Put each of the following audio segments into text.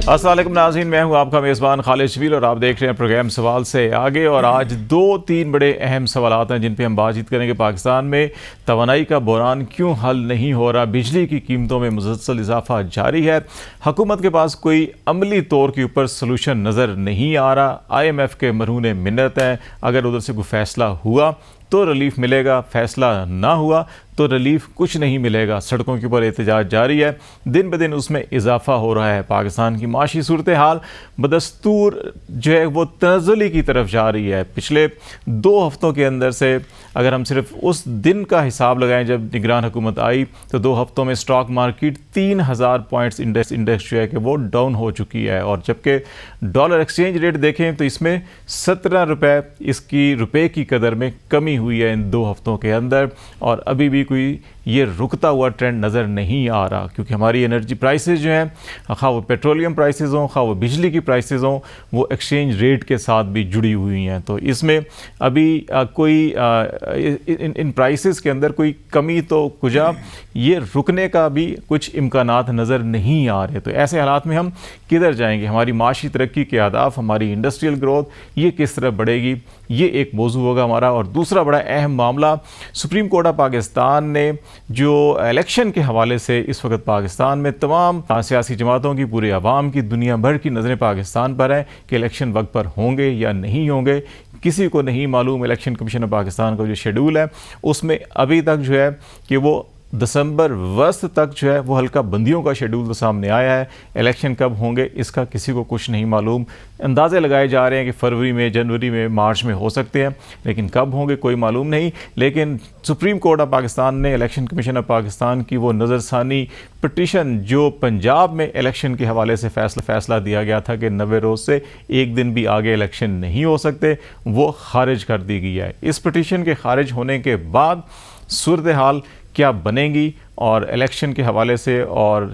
अस्सलाम वालेकुम नाज़रीन, मैं हूं आपका मेज़बान खालिद शबील और आप देख रहे हैं प्रोग्राम सवाल से आगे। और आज 2-3 बड़े अहम सवालात हैं जिन पे हम बातचीत करेंगे। पाकिस्तान में तवानाई का बहरान क्यों हल नहीं हो रहा, बिजली की कीमतों में मुसलसल इजाफा जारी है, हुकूमत के पास कोई अमली तौर के ऊपर सलूशन नज़र नहीं आ रहा, IMF के मरहून मिन्नत हैं, अगर उधर से कोई फ़ैसला हुआ तो रिलीफ मिलेगा, फ़ैसला ना हुआ तो रिलीफ कुछ नहीं मिलेगा। सड़कों के ऊपर एहतजाज जारी है, दिन ब दिन उसमें इजाफा हो रहा है। पाकिस्तान की माशी सूरत हाल बदस्तूर जो है वो तनज़्ज़ुली की तरफ जा रही है। पिछले 2 हफ्तों के अंदर से अगर हम सिर्फ उस दिन का हिसाब लगाएं जब निगरान हुकूमत आई तो 2 हफ्तों में स्टॉक मार्केट 3000 पॉइंट्स इंडेक्स जो है कि वो डाउन हो चुकी है। और जबकि डॉलर एक्सचेंज रेट देखें तो इसमें 17 रुपये इसकी रुपये की कदर में कमी हुई है इन 2 हफ्तों के अंदर। और अभी भी कोई ये रुकता हुआ ट्रेंड नज़र नहीं आ रहा, क्योंकि हमारी एनर्जी प्राइसेस जो हैं, खा वो पेट्रोलियम प्राइसेस हों, खा वो बिजली की प्राइसेस हों, वो एक्सचेंज रेट के साथ भी जुड़ी हुई हैं। तो इसमें अभी कोई इन प्राइसेस के अंदर कोई कमी तो कुजा ये रुकने का भी कुछ इम्कानात नज़र नहीं आ रहे। तो ऐसे हालात में हम किधर जाएंगे, हमारी माशी तरक्की के अहदाफ, हमारी इंडस्ट्रियल ग्रोथ ये किस तरह बढ़ेगी, ये एक मौजू होगा हमारा। और दूसरा बड़ा अहम मामला, सुप्रीम कोर्ट ऑफ पाकिस्तान ने जो इलेक्शन के हवाले से इस वक्त पाकिस्तान में तमाम सियासी जमातों की, पूरे अवाम की, दुनिया भर की नज़रें पाकिस्तान पर हैं कि इलेक्शन वक्त पर होंगे या नहीं होंगे, किसी को नहीं मालूम। इलेक्शन कमीशन ऑफ पाकिस्तान का जो शेड्यूल है उसमें अभी तक जो है कि वो दिसंबर वस्त तक जो है वो हल्का बंदियों का शेड्यूल तो सामने आया है। इलेक्शन कब होंगे इसका किसी को कुछ नहीं मालूम। अंदाज़े लगाए जा रहे हैं कि फरवरी में, जनवरी में, मार्च में हो सकते हैं, लेकिन कब होंगे कोई मालूम नहीं। लेकिन सुप्रीम कोर्ट ऑफ पाकिस्तान ने इलेक्शन कमीशन ऑफ पाकिस्तान की वो नज़रसानी पटिशन जो पंजाब में इलेक्शन के हवाले से फैसला दिया गया था कि 90 रोज़ से एक दिन भी आगे इलेक्शन नहीं हो सकते, वो खारिज कर दी गई है। इस पटिशन के खारिज होने के बाद सूरत हाल क्या बनेगी और इलेक्शन के हवाले से और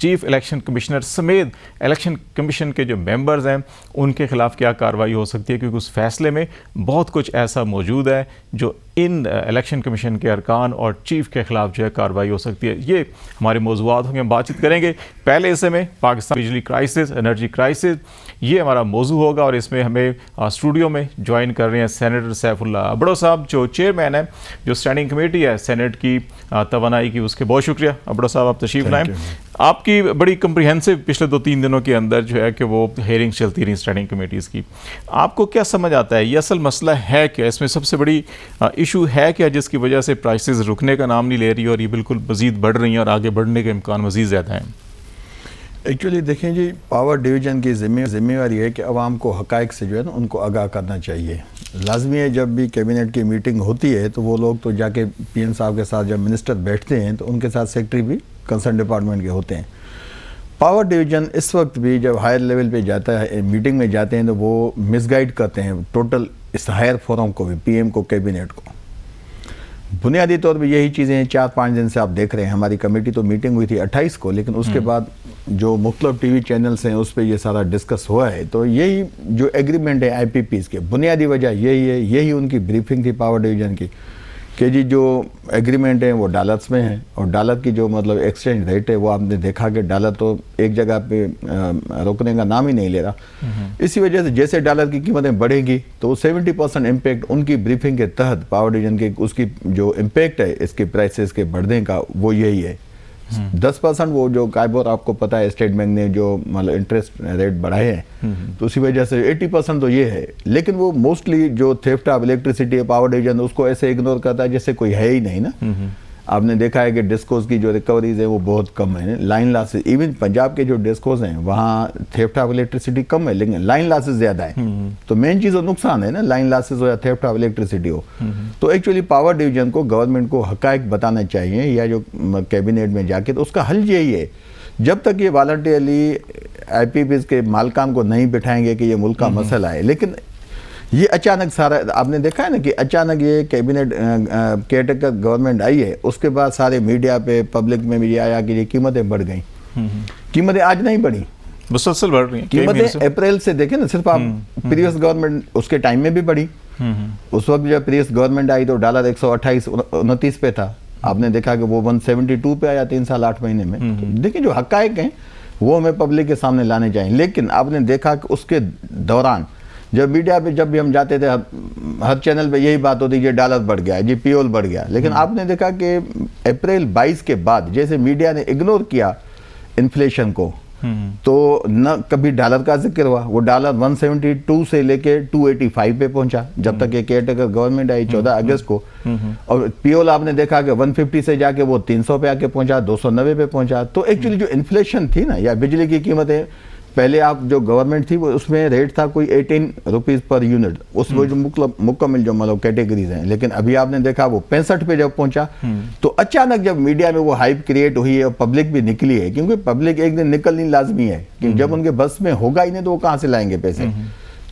चीफ इलेक्शन कमिश्नर समेत इलेक्शन कमीशन के जो मेंबर्स हैं उनके खिलाफ क्या कार्रवाई हो सकती है, क्योंकि उस फैसले में बहुत कुछ ऐसा मौजूद है जो इन इलेक्शन कमीशन के अरकान और चीफ के खिलाफ जो है कार्रवाई हो सकती है। ये हमारे मौजूआत होंगे, हम बातचीत करेंगे। पहले हिस्से में पाकिस्तान बिजली क्राइसिस, एनर्जी क्राइसिस, ये हमारा मौजू होगा। और इसमें हमें स्टूडियो में ज्वाइन कर रहे हैं सेनेटर सैफुल्ला अबड़ो साहब, जो चेयरमैन है जो स्टैंडिंग कमेटी है सेनेट की तवानाई की, उसके बहुत शुक्रिया अबड़ो साहब, आप तशरीफ लाएँ। आपकी बड़ी कम्प्रिहेंसिव पिछले 2-3 दिनों के अंदर जो है कि वो हेयरिंग्स चलती रही स्टैंडिंग कमेटीज़ की, आपको क्या समझ आता है ये असल मसला है क्या, इसमें सबसे बड़ी इशू है क्या जिसकी वजह से प्राइसेस रुकने का नाम नहीं ले रही और ये बिल्कुल मज़ीद बढ़ रही हैं और आगे बढ़ने के इम्कान मज़ीद ज़्यादा हैं? एक्चुअली देखें जी, पावर डिवीज़न की जिम्मेवारी है कि आवाम को हक़ाइक़ से जो है ना उनको आगाह करना चाहिए। लाजमी है जब भी कैबिनेट की मीटिंग होती है तो वो लोग तो जाके PM साहब के साथ, जब मिनिस्टर बैठते हैं तो उनके साथ सेक्रेटरी भी कंसर्न डिपार्टमेंट के होते हैं। पावर डिवीज़न इस वक्त भी जब हायर लेवल पे जाता है, मीटिंग में जाते हैं, तो वो मिसगाइड करते हैं टोटल इस हायर फोरम को भी, PM को, कैबिनेट को। बुनियादी तौर पे यही चीज़ें हैं। 4-5 दिन से आप देख रहे हैं, हमारी कमेटी तो मीटिंग हुई थी 28 को, लेकिन उसके बाद जो मुख्तलिफ TV चैनल्स हैं उस पर ये सारा डिस्कस हुआ है। तो यही जो एग्रीमेंट है IPPs के, बुनियादी वजह यही है, यही उनकी ब्रीफिंग थी पावर डिवीज़न की कि जी जो एग्रीमेंट है वो डॉलर्स में है और डॉलर की जो मतलब एक्सचेंज रेट है वो आपने देखा कि डॉलर तो एक जगह पे रुकने का नाम ही नहीं ले रहा। इसी वजह से जैसे डॉलर की कीमतें बढ़ेगी तो 70% इम्पैक्ट उनकी ब्रीफिंग के तहत पावर डिवीजन के उसकी जो इम्पैक्ट है इसके प्राइसेस के बढ़ने का वो यही है। 10% वो जो काइबोर आपको पता है स्टेट बैंक ने जो मतलब इंटरेस्ट रेट बढ़ाए हैं तो उसी वजह से 80% तो ये है। लेकिन वो मोस्टली जो थेफ्ट ऑफ इलेक्ट्रिसिटी है पावर डिवीजन उसको ऐसे इग्नोर करता है जैसे कोई है ही नहीं ना। आपने देखा है कि डिस्कोज की जो रिकवरीज है वो बहुत कम है, लाइन लॉसेज, इवन पंजाब के जो डिस्कोज हैं वहाँ थेफ्ट ऑफ इलेक्ट्रिसिटी कम है लेकिन लाइन लॉसेज ज़्यादा है। तो मेन चीज़ तो नुकसान है ना, लाइन लॉसेज हो या थेफ्ट ऑफ इलेक्ट्रिसिटी हो। तो एक्चुअली पावर डिवीजन को, गवर्नमेंट को हक़ाइक़ बताना चाहिए या जो कैबिनेट में जाके, तो उसका हल यही है जब तक ये वॉलंटियरली IPPs के मालकान को नहीं बिठाएंगे कि ये मुल्क का मसला है। लेकिन ये अचानक सारा आपने देखा है ना कि अचानक ये कैबिनेट केयरटेकर गवर्नमेंट आई है, उसके बाद सारे मीडिया पे पब्लिक में भी ये आया कि ये कीमतें बढ़ गई। कीमतें आज नहीं बढ़ी, मुसलसल बढ़ रही हैं कीमतें। अप्रैल से देखें ना, सिर्फ आप प्रीवियस गवर्नमेंट उसके टाइम में भी बढ़ी। उस वक्त जब प्रीवियस गवर्नमेंट आई तो डॉलर 128-129 पे था, आपने देखा कि वो 172 पे आया 3 साल 8 महीने में। तो देखिए जो हक़ाइक़ हैं वो हमें पब्लिक के सामने लाने चाहिए। लेकिन आपने देखा कि उसके दौरान जब मीडिया पे जब भी हम जाते थे, हर चैनल पे यही बात होती है, डॉलर बढ़ गया, जी पीओल बढ़ गया। लेकिन आपने देखा कि अप्रैल 22 के बाद जैसे मीडिया ने इग्नोर किया इन्फ्लेशन को, तो न कभी डॉलर का जिक्र हुआ। वो डॉलर 172 से लेके 285 पे पहुंचा जब तक ये केयरटेकर गवर्नमेंट आई 14 अगस्त को। और पीओल आपने देखा कि 150 से जाके वो 300 पे आके पहुंचा, 290 पे पहुंचा। तो एक्चुअली जो इन्फ्लेशन थी ना, या बिजली की कीमतें, पहले आप जो गवर्नमेंट थी वो उसमें रेट था कोई 18 रुपीज़ पर यूनिट, उसमें जो मुकम्मल जो मतलब कैटेगरीज हैं। लेकिन अभी आपने देखा वो 65 पे जब पहुंचा, तो अचानक जब मीडिया में वो हाइप क्रिएट हुई है और पब्लिक भी निकली है, क्योंकि पब्लिक एक दिन निकलनी लाजमी है, क्योंकि जब उनके बस में होगा ही नहीं तो वो कहाँ से लाएंगे पैसे।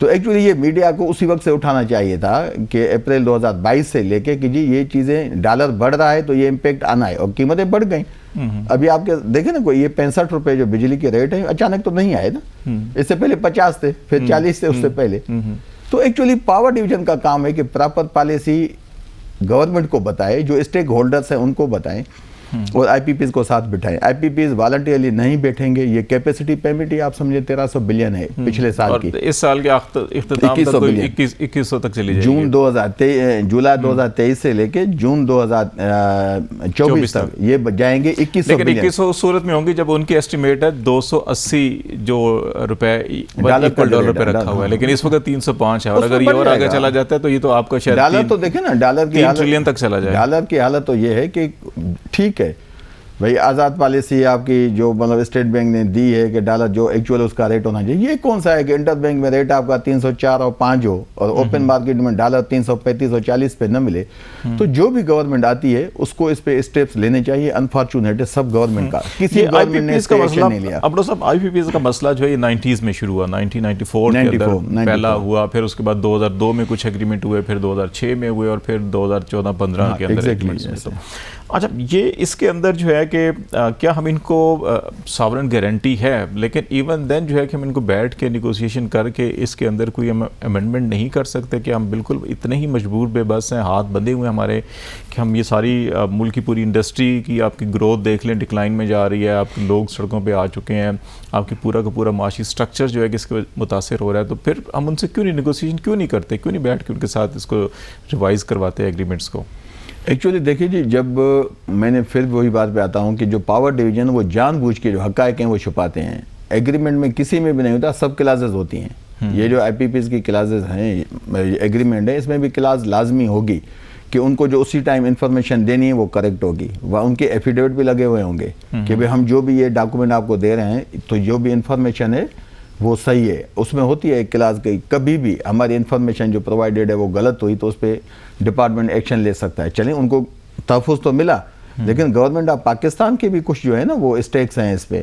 तो एक्चुअली ये मीडिया को उसी वक्त से उठाना चाहिए था कि अप्रैल 2022 से लेके कि जी ये चीज़ें, डॉलर बढ़ रहा है तो ये इम्पेक्ट आना है, और कीमतें बढ़ गई। अभी आपके देखे ना, कोई ये 65 रुपए जो बिजली के रेट है अचानक तो नहीं आए ना, इससे पहले 50 थे, फिर 40 थे उससे पहले। तो एक्चुअली पावर डिवीजन का काम है कि प्रॉपर पॉलिसी गवर्नमेंट को बताए, जो स्टेक होल्डर्स हैं उनको बताएं, और आईपीपीज को साथ बिठाएं। आईपीपीज वॉलंटियरली नहीं बैठेंगे। ये कैपेसिटी पेमेंट ही आप समझे 1300 बिलियन है पिछले साल की, इस साल के इख्तिताम तक 2100 तक चली जाएगी। जुलाई 2023 से लेके जून 2024 तक ये जाएंगे 2100 लेकिन 2100 उस सूरत में होंगी जब उनकी एस्टिमेट है 280 जो रुपए डॉलर पे रखा हुआ है, लेकिन इस वक्त 305 है, और अगर ये और आगे चला जाता है तो ये तो आपका शायद डॉलर तो देखे ना, डॉलर की 3 ट्रिलियन तक चला जाए। डॉलर की हालत तो ये है कि ठीक है भाई, आज़ाद पॉलिसी आपकी जो मतलब स्टेट बैंक ने दी है कि डॉलर जो एक्चुअल उसका रेट होना चाहिए, ये कौन सा है कि इंटर बैंक में रेट आपका 304 और 5 हो और ओपन मार्केट में डॉलर 335 और 40 पे न मिले। तो जो भी गवर्नमेंट आती है उसको इस पे स्टेप्स लेने चाहिए। अनफॉर्चुनेट है सब गवर्नमेंट का, किसी गवर्नमेंट ने इसका एक्शन नहीं लिया। अब साहब आईपीपीएस का मसला जो है 90s में शुरू हुआ, 1994 के अंदर पहला हुआ, फिर उसके बाद 2002 में कुछ एग्रीमेंट हुए, फिर 2006 में हुए, और फिर 2014-15 के अंदर एग्रीमेंट्स में। तो अच्छा, ये इसके अंदर जो है कि क्या हम इनको सॉवरेन गारंटी है, लेकिन इवन देन जो है कि हम इनको बैठ के निगोशिएशन करके इसके अंदर कोई हम अमेंडमेंट नहीं कर सकते कि हम बिल्कुल इतने ही मजबूर बेबस हैं, हाथ बंधे हुए हमारे, कि हम ये सारी मुल्क की पूरी इंडस्ट्री की आपकी ग्रोथ देख लें, डिक्लाइन में जा रही है, आपके लोग सड़कों पे आ चुके हैं, आपकी पूरा का पूरा माशी स्ट्रक्चर जो है कि इसके मुतासर हो रहा है, तो फिर हम उनसे क्यों नहीं निगोशिएशन क्यों नहीं करते, क्यों नहीं बैठ के उनके साथ इसको रिवाइज़ करवाते एग्रीमेंट्स को? एक्चुअली देखिए जी, जब मैंने फिर वही बात पे आता हूँ कि जो पावर डिवीजन वो जानबूझ के जो हक़ाइक़ हैं वो छुपाते हैं। एग्रीमेंट में किसी में भी नहीं होता, सब क्लासेस होती हैं। ये जो आईपीपीज की क्लासेस हैं, एग्रीमेंट है, इसमें भी क्लास लाजमी होगी कि उनको जो उसी टाइम इंफॉर्मेशन देनी है वो करेक्ट होगी, वह उनके एफिडेविट भी लगे हुए होंगे कि भाई हम जो भी ये डॉक्यूमेंट आपको दे रहे हैं तो जो भी इंफॉर्मेशन है वो सही है। उसमें होती है एक क्लास की, कभी भी हमारी इन्फॉर्मेशन जो प्रोवाइडेड है वो गलत हुई तो उस पर डिपार्टमेंट एक्शन ले सकता है। चलें, उनको तहफ़्फ़ुज़ तो मिला, लेकिन गवर्नमेंट ऑफ पाकिस्तान के भी कुछ जो है ना वो स्टेक्स हैं इस पे,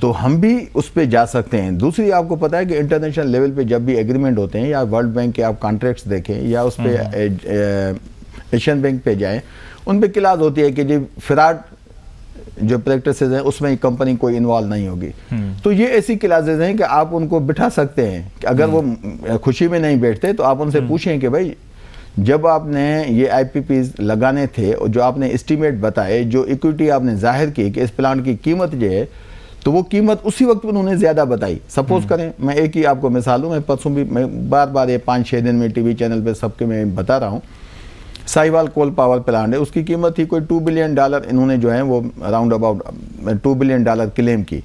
तो हम भी उस पे जा सकते हैं। दूसरी, आपको पता है कि इंटरनेशनल लेवल पे जब भी एग्रीमेंट होते हैं, या वर्ल्ड बैंक के आप कॉन्ट्रैक्ट्स देखें, या उस पर एशियन बैंक पे जाएँ, उन पर क्लास होती है कि जी फ्रॉड जो प्रैक्टिसेस हैं उसमें कंपनी कोई इन्वॉल्व नहीं होगी। तो ये ऐसी क्लासेस हैं कि आप उनको बिठा सकते हैं कि अगर वो खुशी में नहीं बैठते तो आप उनसे पूछें कि भाई जब आपने ये आईपीपीज लगाने थे और जो आपने एस्टीमेट बताए, जो इक्विटी आपने जाहिर की कि इस प्लांट की कीमत जो है, तो वो कीमत उसी वक्त उन्होंने ज़्यादा बताई। सपोज करें, मैं एक ही आपको मिसाल हूँ, मैं परसों भी मैं बार बार ये 5-6 दिन में टीवी चैनल पे सबके मैं बता रहा हूँ, साहिवाल कोल पावर प्लांट है, उसकी कीमत थी कोई $2 बिलियन, इन्होंने जो है वो अराउंड अबाउट $2 बिलियन क्लेम की।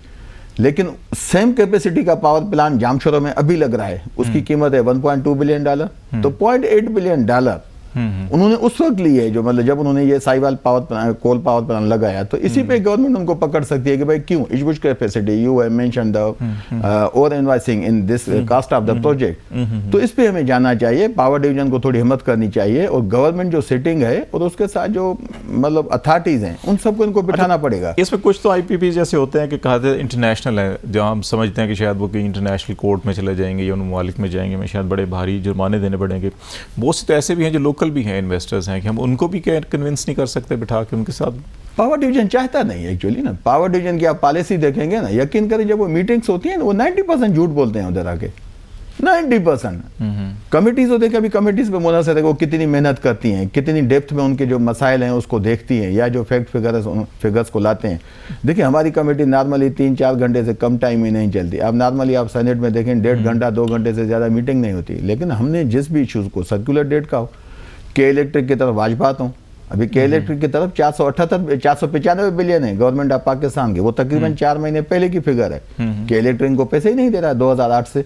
लेकिन सेम कैपेसिटी का पावर प्लांट जामशोरो में अभी लग रहा है, उसकी कीमत है $1.2 बिलियन, तो $0.8 बिलियन उन्होंने उस वक्त लिए है, जो मतलब जब उन्होंने ये साहिवाल कोल पावर प्लांट लगाया। तो इसी पे गवर्नमेंट उनको पकड़ सकती है कि भाई क्यों is capacity you have mention the over invoicing in this cost of the project. तो इस पे हमें जाना चाहिए, पावर डिवीजन को थोड़ी हिम्मत करनी चाहिए, और गवर्नमेंट जो सिटिंग है और उसके साथ जो मतलब अथॉरिटीज हैं उन सबको इनको बिठाना पड़ेगा। इसमें कुछ तो आईपीपी जैसे होते हैं कि कहते हैं इंटरनेशनल है, जहाँ हम समझते हैं कि शायद वो कहीं इंटरनेशनल कोर्ट में चले जाएंगे या उन ममालिक में जाएंगे, में शायद बड़े भारी जुर्माने देने पड़ेंगे। बहुत से तो ऐसे भी हैं जो लोकल भी हैं, इन्वेस्टर्स हैं, कि हम उनको भी कन्विंस नहीं कर सकते बिठा के उनके साथ। पावर डिवीजन चाहता नहीं एक्चुअली ना, पावर डिवीजन की आप पॉलिसी देखेंगे ना, यकीन करें जब वो मीटिंग्स होती हैं वो 90% झूठ बोलते हैं उधर आके। 90%। कमिटीज तो देखिए, अभी कमिटीज पे मुनासिर है वो कितनी मेहनत करती हैं, कितनी डेप्थ में उनके जो मसाइल हैं उसको देखती हैं, या जो फैक्ट फिगर्स को लाते हैं। देखिए हमारी कमेटी नॉर्मली 3-4 घंटे से कम टाइम में नहीं चलती। अब नॉर्मली आप सेनेट में देखें 1.5 घंटा 2 घंटे से ज़्यादा मीटिंग नहीं होती। लेकिन हमने जिस भी इशूज़ को सर्कुलर डेट का हो, के इलेक्ट्रिक की तरफ वाजपात हूँ, अभी के इलेक्ट्रिक की तरफ 495 बिलियन है गवर्नमेंट ऑफ पाकिस्तान के, वो तकरीबन 4 महीने पहले की फिगर है। के इलेक्ट्रिक को पैसे ही नहीं दे रहा है 2008 से,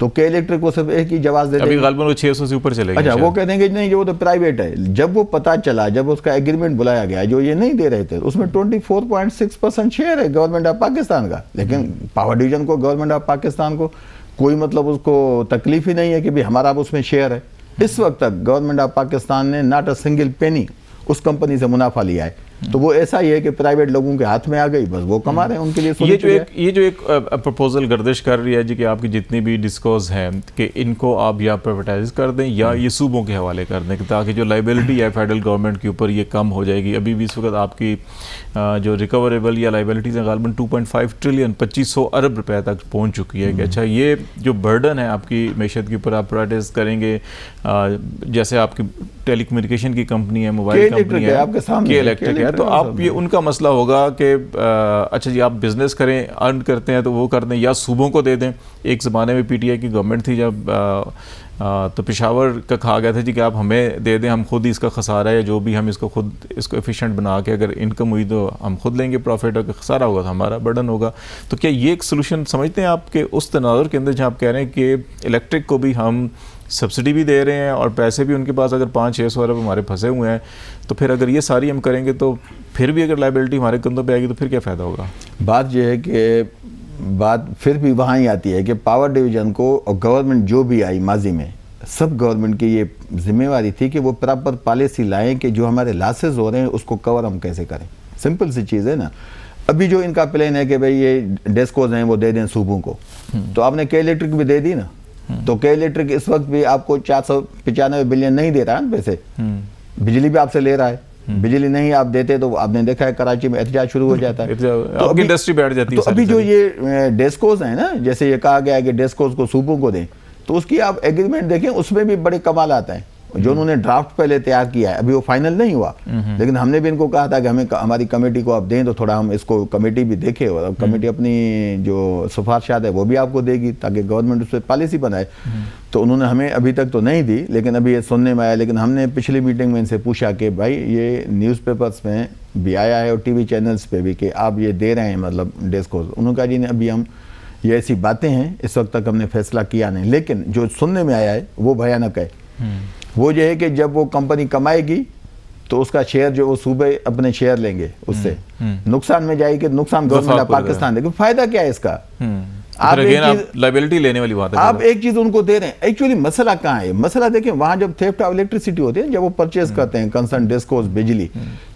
तो के इलेक्ट्रिक को सिर्फ एक ही जवाब दे, अभी गालिबन वो 600 से ऊपर चले गए। अच्छा, वो कह देंगे नहीं वो तो प्राइवेट है। जब वो पता चला, जब उसका एग्रीमेंट बुलाया गया जो ये नहीं दे रहे थे, उसमें 24.6% शेयर है गवर्नमेंट ऑफ पाकिस्तान का। लेकिन पावर डिवीजन को, गवर्नमेंट ऑफ पाकिस्तान को कोई मतलब उसको तकलीफ ही नहीं है कि भाई हमारा उसमें शेयर है। इस वक्त तक गवर्नमेंट ऑफ पाकिस्तान ने नॉट अ सिंगल पेनी उस कंपनी से मुनाफा लिया है। तो वो ऐसा ही है कि प्राइवेट लोगों के हाथ में आ गई, बस वो कमा रहे हैं, उनके लिए ये जो एक प्रपोजल गर्दिश कर रही है जी कि आपकी जितनी भी डिस्कोज हैं कि इनको आप या प्राइवेटाइज कर दें या ये सूबों के हवाले कर दें, ताकि जो लाइबिलिटी है फेडरल गवर्नमेंट के ऊपर ये कम हो जाएगी। अभी भी इस वक्त आपकी जो रिकवरेबल या लाइबिलिटीज हैं गालिबन 2.5 ट्रिलियन 2500 अरब रुपए तक पहुँच चुकी है। कि अच्छा ये जो बर्डन है आपकी मैशत के ऊपर आप प्राइवेटाइज करेंगे, जैसे आपकी टेली कम्युनिकेशन की कंपनी है, मोबाइल कंपनी है, के इलेक्ट्रिक है, तो आप ये उनका मसला होगा कि अच्छा जी आप बिजनेस करें, अर्न करते हैं तो वो कर दें या सूबों को दे दें। एक ज़माने में पीटीआई की गवर्नमेंट थी जब तो पेशावर का कहा गया था जी कि आप हमें दे दें, हम खुद ही इसका खसारा है जो भी हम इसको खुद इसको एफिशिएंट बना के अगर इनकम हुई तो हम खुद लेंगे प्रॉफिट, और खसारा होगा तो हमारा बर्डन होगा। तो क्या ये एक सोल्यूशन समझते हैं आपके उस तनाजुर के अंदर जहाँ आप कह रहे हैं कि इलेक्ट्रिक को भी हम सब्सिडी भी दे रहे हैं और पैसे भी उनके पास अगर 500-600 अरब हमारे फंसे हुए हैं, तो फिर अगर ये सारी हम करेंगे तो फिर भी अगर लाइबिलिटी हमारे कंधों पे आएगी तो फिर क्या फ़ायदा होगा? बात यह है कि बात फिर भी वहाँ ही आती है कि पावर डिवीज़न को और गवर्नमेंट जो भी आई माजी में, सब गवर्नमेंट की ये जिम्मेवारी थी कि वो प्रॉपर पॉलिसी लाएं कि जो हमारे लॉसेस हो रहे हैं उसको कवर हम कैसे करें। सिंपल सी चीज़ है ना। अभी जो इनका प्लान है कि भाई ये डेस्कोज हैं वो दे दें सूबों को, तो आपने के इलेक्ट्रिक भी दे दी ना, तो के इलेक्ट्रिक इस वक्त भी आपको 495 बिलियन नहीं दे रहा है पैसे, बिजली भी आपसे ले रहा है। बिजली नहीं आप देते तो आपने देखा है कराची में एहतजाज शुरू हो जाता है, तो अभी इंडस्ट्री बैठ जाती है। तो अभी जो ये डेस्कोज हैं ना, जैसे ये कहा गया है कि डेस्कोज को सूबों को दें, तो उसकी आप एग्रीमेंट देखें, उसमें भी बड़े कमाल आता है। जो उन्होंने ड्राफ्ट पहले तैयार किया है, अभी वो फाइनल नहीं हुआ, लेकिन हमने भी इनको कहा था कि हमें हमारी कमेटी को आप दें तो थोड़ा हम इसको कमेटी भी देखें, और कमेटी अपनी जो सिफारिशात है वो भी आपको देगी ताकि गवर्नमेंट उस पर पॉलिसी बनाए। तो उन्होंने हमें अभी तक तो नहीं दी, लेकिन अभी ये सुनने में आया। लेकिन हमने पिछली मीटिंग में इनसे पूछा कि भाई ये न्यूज़पेपर्स में भी आया है और टीवी चैनल्स पे भी कि आप ये दे रहे हैं मतलब डेस्को। उन्होंने कहा जी नहीं, अभी हम ये ऐसी बातें हैं, इस वक्त तक हमने फैसला किया नहीं। लेकिन जो सुनने में आया है वो भयानक है। वो ये है कि जब वो कंपनी कमाएगी तो उसका शेयर जो वो सूबे अपने शेयर लेंगे, उससे नुकसान में जाएगी, नुकसान गवर्नमेंट ऑफ पाकिस्तान देगी। फायदा क्या है इसका? आप लायबिलिटी लेने वाली बात है। आप एक चीज उनको दे रहे हैं। एक्चुअली मसला कहाँ है? मसला देखें, वहां जब थेफ्ट ऑफ इलेक्ट्रिसिटी होती है, जब वो परचेज करते हैं कंसर्न डेस्कोस बिजली,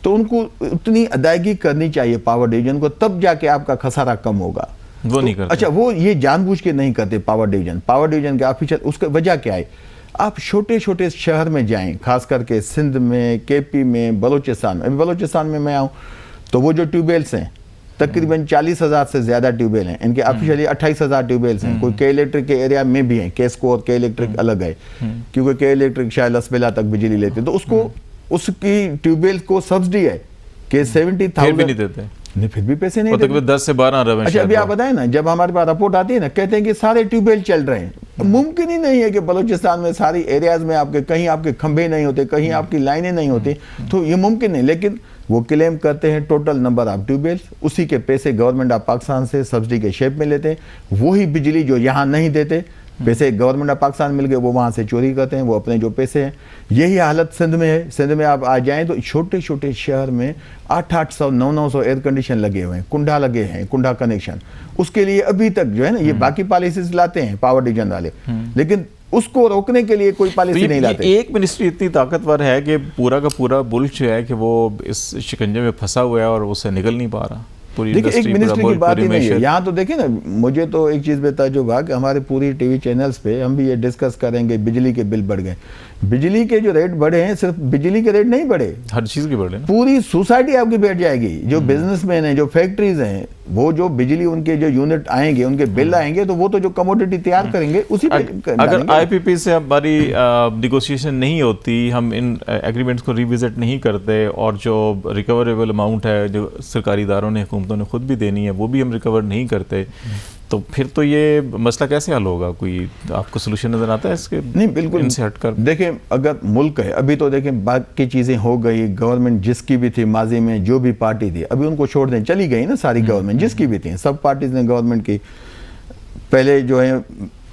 तो उनको उतनी अदायगी करनी चाहिए पावर डिवीजन को, तब जाके आपका खसारा कम होगा। वो नहीं करते। अच्छा, वो ये जानबूझ के नहीं करते पावर डिवीजन के ऑफिशियल। उसका वजह क्या है? आप छोटे छोटे शहर में जाएं, खास करके सिंध में, केपी में, बलोचिस्तान में। अभी बलोचिस्तान में मैं आऊँ तो वो जो ट्यूबवेल्स हैं तकरीबन 40,000 से ज़्यादा ट्यूबवेल हैं। इनके ऑफिशियली 28,000 ट्यूबवेल्स हैं। कोई के इलेक्ट्रिक के एरिया में भी हैं, केस्को और के इलेक्ट्रिक अलग है, क्योंकि के इलेक्ट्रिक शायद लसबेला तक बिजली लेते हैं, तो उसको उसकी ट्यूबवेल को सब्सिडी है कि 70,000 नहीं देते नहीं, फिर भी पैसे नहीं देते। 10 से 12 अरब। अच्छा, अभी आप बताएं ना, जब हमारे पास रिपोर्ट आती है ना, कहते हैं कि सारे ट्यूबवेल चल रहे हैं। मुमकिन ही नहीं है कि बलूचिस्तान में सारी एरियाज में आपके कहीं आपके खंभे नहीं होते, कहीं आपकी लाइनें नहीं होती, तो ये मुमकिन नहीं। लेकिन वो क्लेम करते हैं टोटल नंबर ऑफ ट्यूबवेल्स, उसी के पैसे गवर्नमेंट ऑफ पाकिस्तान से सब्सिडी के शेप में लेते हैं। वही बिजली जो यहाँ नहीं देते, पैसे गवर्नमेंट ऑफ पाकिस्तान मिल गए, वो वहाँ से चोरी करते हैं, वो अपने जो पैसे हैं। यही हालत सिंध में है। सिंध में आप आ जाएं तो छोटे छोटे शहर में 800 900 एयर कंडीशन लगे हुए हैं, कुंडा लगे हैं, कुंडा कनेक्शन। उसके लिए अभी तक जो है ना, ये बाकी पॉलिसीज लाते हैं पावर डिवीजन वाले, लेकिन उसको रोकने के लिए कोई पॉलिसी नहीं लाते। एक मिनिस्ट्री इतनी ताकतवर है कि पूरा का पूरा मुल्क जो है कि वो इस शिकंजे में फंसा हुआ है और उससे निकल नहीं पा रहा। देखिए, एक मिनिस्ट्री की बात ही नहीं है यहाँ। तो देखिए ना, मुझे तो एक चीज़ पे ताज्जुब है कि हमारे पूरी टीवी चैनल्स पे हम भी ये डिस्कस करेंगे बिजली के बिल बढ़ गए। बिजली के जो रेट बढ़े हैं, सिर्फ बिजली के रेट नहीं बढ़े, हर चीज़ की बढ़े ना। पूरी सोसाइटी आपकी बैठ जाएगी। जो बिजनेसमैन हैं, जो फैक्ट्रीज हैं, वो जो बिजली उनके जो यूनिट आएंगे, उनके बिल आएंगे, तो वो तो जो कमोडिटी तैयार करेंगे उसी पे अगर आईपीपी से हमारी निगोशिएशन नहीं होती, हम इन एग्रीमेंट्स को रिविजिट नहीं करते, और जो रिकवरेबल अमाउंट है जो सरकारी इदारों ने, हुकूमतों ने खुद भी देनी है, वो भी हम रिकवर नहीं करते, तो फिर तो ये मसला कैसे हल होगा? कोई आपको सोल्यूशन नजर आता है इसके? नहीं, बिल्कुल इनसे हटकर देखें, अगर मुल्क है, अभी तो देखें बाकी चीज़ें हो गई, गवर्नमेंट जिसकी भी थी माजी में, जो भी पार्टी थी, अभी उनको छोड़ दें, चली गई ना सारी गवर्नमेंट जिसकी भी थी, सब पार्टीज ने गवर्नमेंट की। पहले जो है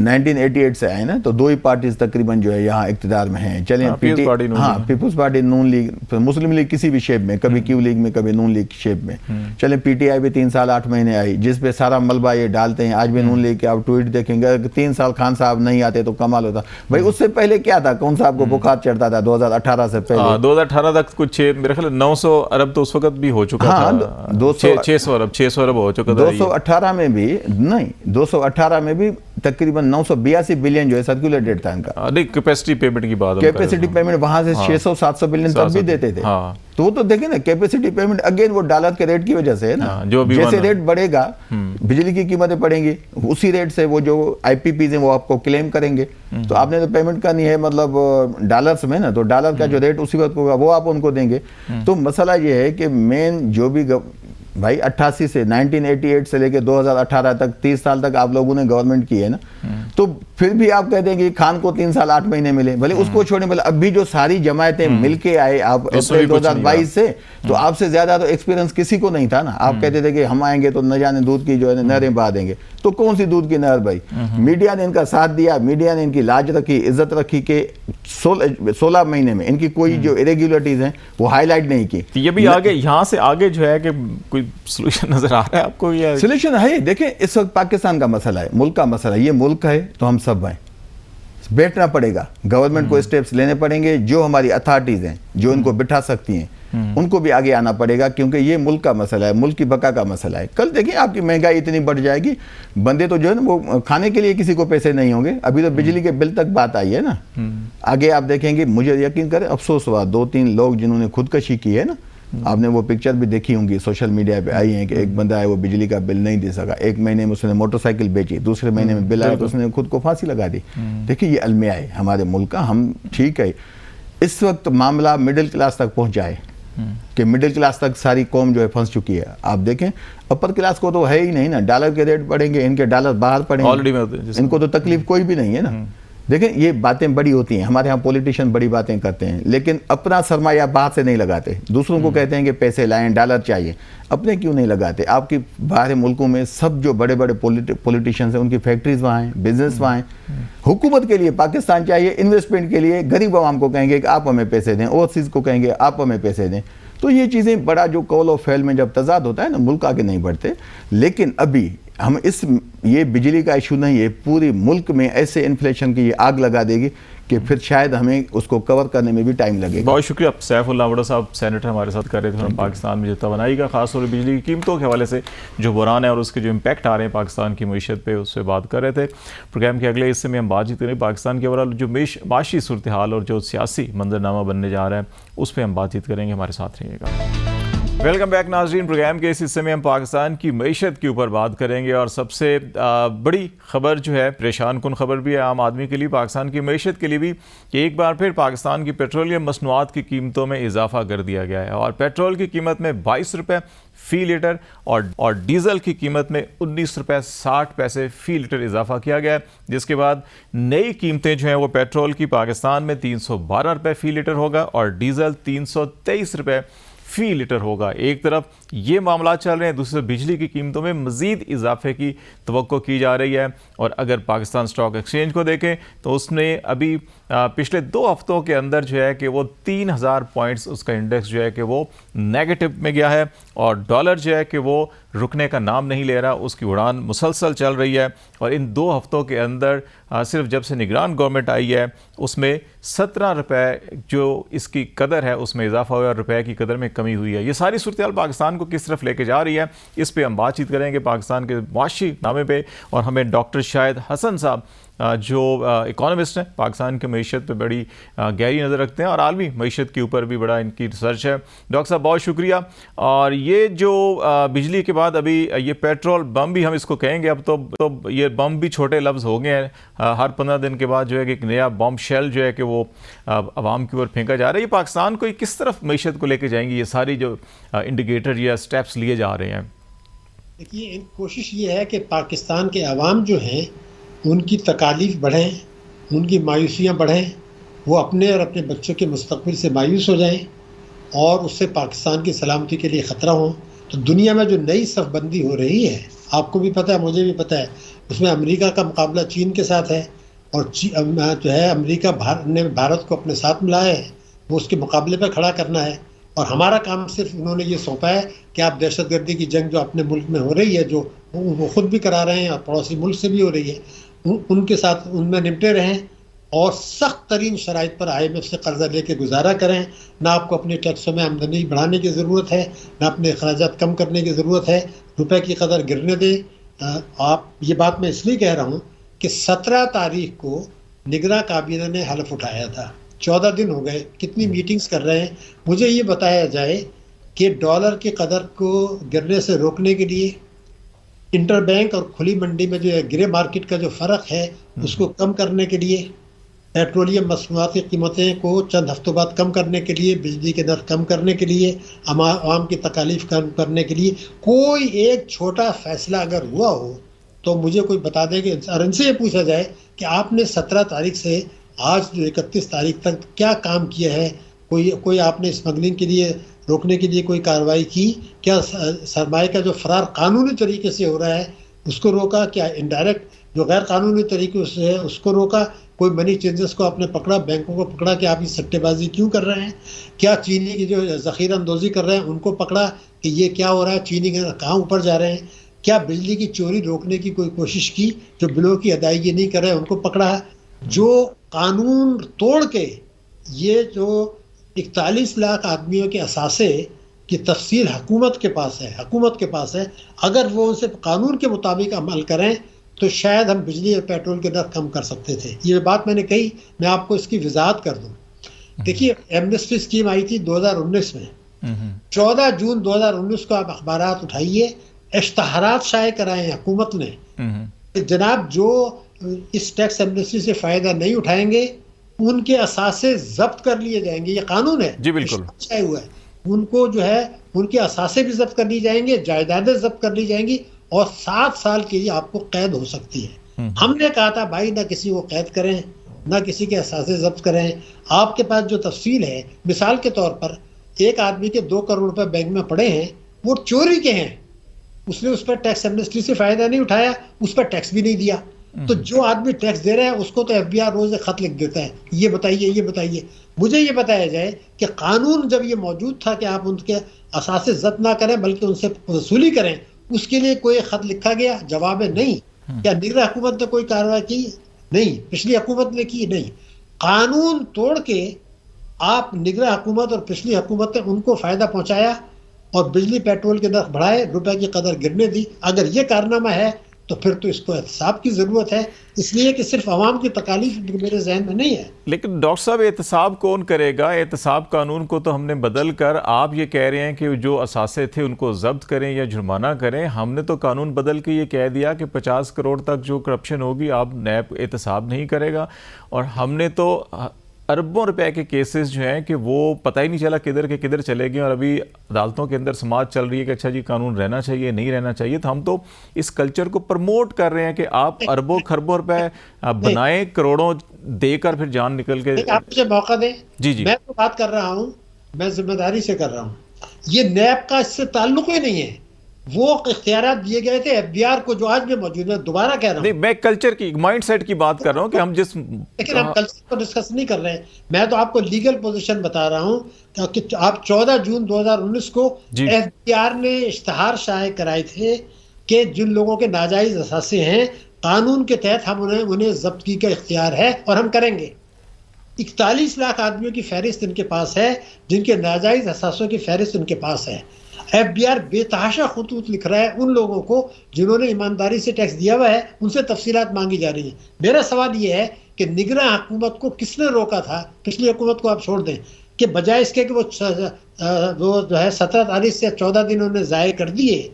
1988 से आए ना, तो दो ही पार्टीज तकरीबन जो है यहाँ इक्तिदार में हैं। चलें, पीपल्स पार्टी, नून लीग, मुस्लिम लीग किसी भी शेप में, कभी क्यू लीग में, कभी नून लीग शेप में। चलें, पीटीआई भी 3 साल 8 महीने आई, जिस पे सारा मलबा ये डालते हैं। आज भी नून लीग के आप ट्वीट देखेंगे, अगर 3 साल खान साहब नहीं आते तो कमाल होता। भाई उससे पहले क्या था, कौन साहब को बुखार चढ़ता था 2018 से पहले? 2018 तक कुछ मेरे ख्याल 900 अरब तो उस वक्त भी हो चुका था। 600 अरब हो चुका था। 218 में भी नहीं, 218 में भी तकरीबन 982 बिलियन जो है सर्कुलेटेड था इनका। कैपेसिटी पेमेंट की बात, कैपेसिटी पेमेंट वहां से 600-700 बिलियन तब भी देते थे। तो वो तो देखें ना, कैपेसिटी पेमेंट अगेन वो डॉलर के रेट की वजह से है ना। जो जैसे रेट बढ़ेगा, बिजली की कीमतें बढ़ेंगी, उसी रेट से वो जो आईपीपीज हैं वो आपको क्लेम करेंगे। तो आपने तो पेमेंट करनी है मतलब डॉलर्स में ना, तो डॉलर का जो रेट उसी वक्त होगा वो आप उनको देंगे। तो मसला ये है कि मेन जो भी भाई 88 से 1988 से लेके 2018 तक 30 साल तक आप लोगों ने गवर्नमेंट की है ना, तो फिर भी आप कहते हैं कि खान को 3 साल 8 महीने मिले, भले उसको छोड़ने, भले अभी जो सारी जमायतें मिलके आए आप अप्रैल 2022 से, तो आपसे ज्यादा तो एक्सपीरियंस किसी को नहीं था ना। आप कहते थे कि हम आएंगे तो न जाने दूध की जो है नहरें बहा देंगे, तो कौन सी दूध की नहर भाई? मीडिया ने इनका साथ दिया, मीडिया ने इनकी लाज रखी, इज्जत रखी कि 16 महीने में इनकी कोई जो इरेगुलरिटीज हैं वो हाईलाइट नहीं की। ये भी आगे, यहाँ से आगे जो है कि कोई सोल्यूशन नजर आ रहा है आपको? या सोल्यूशन है, देखें इस वक्त पाकिस्तान का मसला है, मुल्क का मसला है। ये मुल्क है तो हम सब हैं, बैठना पड़ेगा, गवर्नमेंट को स्टेप्स लेने पड़ेंगे। जो हमारी अथॉरिटीज हैं जो इनको बिठा सकती हैं उनको भी आगे आना पड़ेगा, क्योंकि ये मुल्क का मसला है, मुल्क की बका का मसला है। कल देखिए आपकी महंगाई इतनी बढ़ जाएगी, बंदे तो जो है ना वो खाने के लिए किसी को पैसे नहीं होंगे। अभी तो बिजली के बिल तक बात आई है ना, आगे आप देखेंगे, मुझे यकीन करें अफसोस हुआ 2-3 लोग जिन्होंने खुदकशी की है ना, आपने वो पिक्चर भी देखी होंगी, सोशल मीडिया पे आई है कि एक बंदा है वो बिजली का बिल नहीं दे सका, 1 महीने में उसने मोटरसाइकिल बेची, दूसरे महीने में बिल आया तो उसने खुद को फांसी लगा दी। देखिए ये अलमिया है हमारे मुल्क का। हम ठीक है, इस वक्त मामला मिडिल क्लास तक पहुंच जाए कि मिडिल क्लास तक सारी कौम जो है फंस चुकी है। आप देखें अपर क्लास को तो है ही नहीं ना, डॉलर के रेट बढ़ेंगे, इनके डॉलर बाहर पड़ेंगे, इनको तो तकलीफ कोई भी नहीं है ना। देखें ये बातें बड़ी होती हैं, हमारे यहाँ पॉलिटिशियन बड़ी बातें करते हैं, लेकिन अपना सरमाया बाहर से नहीं लगाते। दूसरों को कहते हैं कि पैसे लाएं, डॉलर चाहिए, अपने क्यों नहीं लगाते? आपकी बाहर मुल्कों में सब जो बड़े बड़े पॉलिटिशियंस हैं उनकी फैक्ट्रीज वहाँ हैं, बिजनेस वहाँ हैं। हुकूमत के लिए पाकिस्तान चाहिए, इन्वेस्टमेंट के लिए गरीब आवाम को कहेंगे कि आप हमें पैसे दें, ओवरसीज़ को कहेंगे आप हमें पैसे दें। तो ये चीज़ें बड़ा जो कौल और फैल में जब तजाद होता है ना, मुल्क आगे नहीं बढ़ते। लेकिन अभी हम ये बिजली का इशू नहीं है, पूरी मुल्क में ऐसे इन्फ्लेशन की ये आग लगा देगी कि फिर शायद हमें उसको कवर करने में भी टाइम लगेगा। बहुत शुक्रिया सैफुल्लाह वड़ा साहब, सेनेटर हमारे साथ कर रहे थे। हम पाकिस्तान में जो तवानाई का खासतौर पर बिजली की कीमतों के हवाले से जो बुरान है और उसके जो इम्पैक्ट आ रहे हैं पाकिस्तान की मीशत पे, उससे बात कर रहे थे। प्रोग्राम के अगले हिस्से में हम बातचीत करें पाकिस्तान के ओवरऑल जो माशी सूरत हाल और जो सियासी मंजरनामा बनने जा रहा है उस पर हम बातचीत करेंगे। हमारे साथ रहिएगा। वेलकम बैक नाजरीन। प्रोग्राम के इस हिस्से में हम पाकिस्तान की मईशत के ऊपर बात करेंगे और सबसे बड़ी खबर जो है, परेशान कुन खबर भी है आम आदमी के लिए, पाकिस्तान की मईशत के लिए भी, कि एक बार फिर पाकिस्तान की पेट्रोलियम मसनूआत की कीमतों में इजाफा कर दिया गया है और पेट्रोल की कीमत में 22 रुपये फ़ी लीटर और डीजल की कीमत में 19 रुपये 60 पैसे फ़ी लीटर इजाफा किया गया है। जिसके बाद नई कीमतें जो हैं वो पेट्रोल की पाकिस्तान में 312 रुपये फ़ी लीटर होगा और डीजल 323 रुपये फ़ी लीटर होगा। एक तरफ ये मामला चल रहे हैं, दूसरी तरफ बिजली की कीमतों में मज़ीद इजाफे की तवक्को की जा रही है। और अगर पाकिस्तान स्टॉक एक्सचेंज को देखें तो उसने अभी पिछले 2 हफ्तों के अंदर जो है कि वो 3000 पॉइंट्स उसका इंडेक्स जो है कि वो नेगेटिव में गया है और डॉलर जो है कि वो रुकने का नाम नहीं ले रहा, उसकी उड़ान मुसलसल चल रही है। और इन 2 हफ्तों के अंदर सिर्फ जब से निगरान गवर्नमेंट आई है उसमें 17 रुपये जो इसकी कदर है उसमें इजाफा हुआ और रुपये की कदर में कमी हुई है। ये सारी सूरत हाल पाकिस्तान को किस तरफ लेके जा रही है, इस पे हम बातचीत करेंगे पाकिस्तान के माशी नामे पे। और हमें डॉक्टर शाहिद हसन साहब जो इकोनॉमिस्ट हैं, पाकिस्तान की मीशत पे बड़ी गहरी नज़र रखते हैं और आलमी मीशत के ऊपर भी बड़ा इनकी रिसर्च है। डॉक्टर साहब बहुत शुक्रिया। और ये जो बिजली के बाद अभी ये पेट्रोल बम भी हम इसको कहेंगे, अब तो ये बम भी छोटे लफ्ज़ हो गए हैं। हर 15 दिन के बाद जो है कि एक नया बम शेल जो है कि वो आवाम की ओर फेंका जा रहा है। ये पाकिस्तान को किस तरफ मीशत को लेके जाएंगी, ये सारी जो इंडिकेटर या स्टेप्स लिए जा रहे हैं? देखिए, कोशिश ये है कि पाकिस्तान के अवाम जो हैं उनकी तकालीफ बढ़ें, उनकी मायूसियाँ बढ़ें, वो अपने और अपने बच्चों के मुस्तक़बिल से मायूस हो जाएं और उससे पाकिस्तान की सलामती के लिए ख़तरा हो। तो दुनिया में जो नई सफ़बंदी हो रही है, आपको भी पता है, मुझे भी पता है, उसमें अमेरिका का मुकाबला चीन के साथ है और जो है अमेरिका ने भारत को अपने साथ मिलाया है, वो उसके मुकाबले पर खड़ा करना है। और हमारा काम सिर्फ उन्होंने ये सौंपा है कि आप दहशतगर्दी की जंग जो अपने मुल्क में हो रही है, जो वो खुद भी करा रहे हैं और पड़ोसी मुल्क से भी हो रही है, उनके साथ उनमें निपटे रहें और सख्त तरीन शराइत पर IMF से कर्जा लेके गुजारा करें। ना आपको अपने टैक्सों में आमदनी बढ़ाने की ज़रूरत है, ना अपने अखराजात कम करने की ज़रूरत है, रुपए की कदर गिरने दें। आप ये बात मैं इसलिए कह रहा हूँ कि 17 तारीख को निगरां काबीना ने हलफ उठाया था, 14 दिन हो गए, कितनी मीटिंग्स कर रहे हैं। मुझे ये बताया जाए कि डॉलर की कदर को गिरने से रोकने के लिए इंटरबैंक और खुली मंडी में जो ग्रे मार्केट का जो फ़र्क है उसको कम करने के लिए, पेट्रोलियम मसनूआत की कीमतें को चंद हफ्तों बाद कम करने के लिए, बिजली के दर कम करने के लिए, आवाम की तकालीफ कम करने के लिए कोई एक छोटा फैसला अगर हुआ हो तो मुझे कोई बता दे कि और इनसे ये पूछा जाए कि आपने 17 तारीख से आज जो 31 तारीख तक क्या काम किया है। कोई आपने स्मगलिंग के लिए रोकने के लिए कोई कार्रवाई की क्या? सरमाए का जो फरार कानूनी तरीके से हो रहा है उसको रोका क्या? इनडायरेक्ट जो गैर कानूनी तरीके से है उसको रोका? कोई मनी चेंजर्स को आपने पकड़ा, बैंकों को पकड़ा कि आप ये सट्टेबाजी क्यों कर रहे हैं? क्या चीनी की जो ज़ख़ीरा अंदोज़ी कर रहे हैं उनको पकड़ा कि ये क्या हो रहा है, चीनी के कहाँ ऊपर जा रहे हैं? क्या बिजली की चोरी रोकने की कोई कोशिश की? जो बिलों की अदायगी नहीं कर रहे हैं उनको पकड़ा? जो कानून तोड़ के ये जो 41 लाख आदमियों के असासे की तफसील हुकूमत के पास है, अगर वो उनसे कानून के मुताबिक अमल करें तो शायद हम बिजली और पेट्रोल के दर कम कर सकते थे। ये बात मैंने कही, मैं आपको इसकी वजाहत कर दूं। देखिए, एमनेस्टी स्कीम आई थी 2019 में, 14 जून 2019 को आप अखबारात उठाइए, इश्तहारात शाये कराए हुकूमत ने, जनाब जो इस टैक्स एमनेस्टी से फ़ायदा नहीं उठाएंगे उनके असासे जब्त कर लिए जाएंगे। ये कानून है जी, बिल्कुल शाये हुआ है। उनको जो है उनके असासे भी जब्त कर ली जाएंगे, जायदादें जब्त कर ली जाएंगी और 7 साल के लिए आपको कैद हो सकती है। हमने कहा था भाई ना किसी को कैद करें, ना किसी के असासे जब्त करें। आपके पास जो तफसील है, मिसाल के तौर पर एक आदमी के 2 करोड़ रुपए बैंक में पड़े हैं, वो चोरी के हैं, उसने उस पर टैक्स एमनेस्टी से फायदा नहीं उठाया, उस पर टैक्स भी नहीं दिया। तो जो आदमी टैक्स दे रहा है उसको तो FBI रोज एक खत लिख देता है, ये बताइए। मुझे ये बताया जाए कि कानून जब ये मौजूद था कि आप उनके असासे जब्त ना करें बल्कि उनसे वसूली करें, उसके लिए कोई खत लिखा गया? जवाब है नहीं। क्या निगरां हुकूमत ने कोई कार्रवाई की? नहीं। पिछली हुकूमत ने की? नहीं। कानून तोड़ के आप निगरां हुकूमत और पिछली हुकूमत ने उनको फायदा पहुंचाया और बिजली पेट्रोल के दर बढ़ाए, रुपए की कदर गिरने दी। अगर ये कारनामा है तो फिर तो इसको एहतसाब की ज़रूरत है, इसलिए कि सिर्फ आवाम की तकालीफ मेरे जहन में नहीं है। लेकिन डॉक्टर साहब, एहतसाब कौन करेगा? एहतसाब कानून को तो हमने बदल कर, आप ये कह रहे हैं कि जो असासे थे उनको जब्त करें या जुर्माना करें। हमने तो कानून बदल के ये कह दिया कि 50 करोड़ तक जो करप्शन होगी आप नैब एहतसाब नहीं करेगा। और हमने तो अरबों रुपए के केसेस जो हैं कि वो पता ही नहीं चला किधर के किधर चले गए और अभी अदालतों के अंदर समाज चल रही है कि अच्छा जी कानून रहना चाहिए, नहीं रहना चाहिए। तो हम तो इस कल्चर को प्रमोट कर रहे हैं कि आप अरबों खरबों रुपए बनाएं, करोड़ों देकर फिर जान निकल के। आप मुझे मौका दें। जी। मैं तो बात कर रहा हूँ, मैं जिम्मेदारी से कर रहा हूँ। ये नैब का इससे ताल्लुक ही नहीं है। वो इख्तियारात दिए गए थे FBI को जो आज भी मौजूद है। दोबारा कह रहा हूँ, नहीं, मैं कल्चर की, माइंडसेट की बात कर रहा हूँ कि हम लेकिन हम कल्चर को डिस्कस नहीं कर रहे हैं। मैं तो आपको लीगल पोजीशन बता रहा हूँ कि आप 14 जून 2019 को FBI ने इश्तहार शाये कराए थे कि जिन लोगों के नाजायज असासे हैं, कानून के तहत हम उन्हें जब्त की का इख्तियार है और हम करेंगे। 41 लाख आदमियों की फहरिस्त इनके पास है जिनके नाजायज असासों की फहरिस्त इनके पास है। एफबीआर बेतहाशा खतूत लिख रहा है उन लोगों को जिन्होंने ईमानदारी से टैक्स दिया हुआ है, उनसे तफसीलात मांगी जा रही है। मेरा सवाल ये है कि निगरान हुकूमत को किसने रोका था, पिछली हुकूमत को आप छोड़ दें, कि बजाय इसके कि वो जो है 17 तारीख से 14 दिन उन्होंने ज़ाये कर दिए,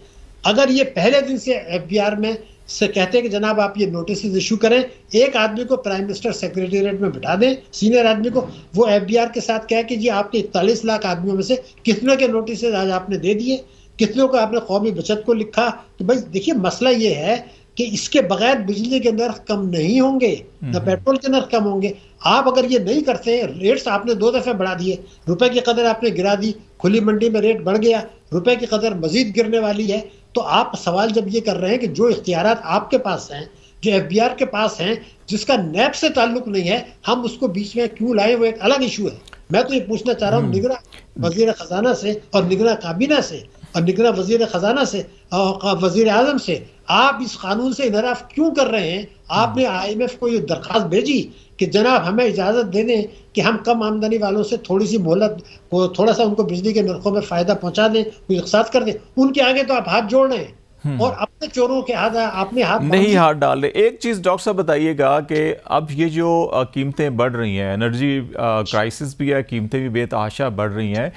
अगर ये पहले दिन से एफबीआर में से कहते हैं कि जनाब आप ये नोटिस इशू करें, एक आदमी को प्राइम मिनिस्टर सेक्रेटेरिएट में बिठा दें, सीनियर आदमी को, वो एफबीआर के साथ कहे कि जी आपके 41 लाख आदमियों में से कितने के नोटिस आज आपने दे दिए, कितनों को आपने कौमी बचत को लिखा। तो भाई देखिए मसला ये है कि इसके बगैर बिजली के नर्ख कम नहीं होंगे, न पेट्रोल के नर्ख कम होंगे। आप अगर ये नहीं करते, रेट्स आपने 2 दफ़े बढ़ा दिए, रुपए की कदर आपने गिरा दी, खुली मंडी में रेट बढ़ गया, रुपए की कदर मजीद गिरने वाली है। तो आप सवाल जब ये कर रहे हैं कि जो इख्तियारात आपके पास हैं, जो एफबीआर के पास हैं, जिसका नैब से ताल्लुक नहीं है, हम उसको बीच में क्यों लाए, वो एक अलग इशू है। मैं तो ये पूछना चाह रहा हूँ निगरान वजीर खजाना से और निगरान काबीना से और निगरान वजीर खजाना से और वजीर आजम से, आप इस कानून से इनहराफ क्यों कर रहे हैं? आपने IMF को ये दरख्वास्त भेजी कि जनाब हमें इजाज़त दे दें कि हम कम आमदनी वालों से थोड़ी सी मोहलत को, थोड़ा सा उनको बिजली के नरखों में फ़ायदा पहुंचा दें, कोई इक़साद कर दें। उनके आगे तो आप हाथ जोड़ रहे हैं और अपने चोरों के हाथ आपने हाथ नहीं हाथ डाल रहे। एक चीज़ डॉक्टर साहब बताइएगा कि अब ये जो कीमतें बढ़ रही हैं, एनर्जी क्राइसिस भी है, कीमतें भी बेतहाशा बढ़ रही हैं,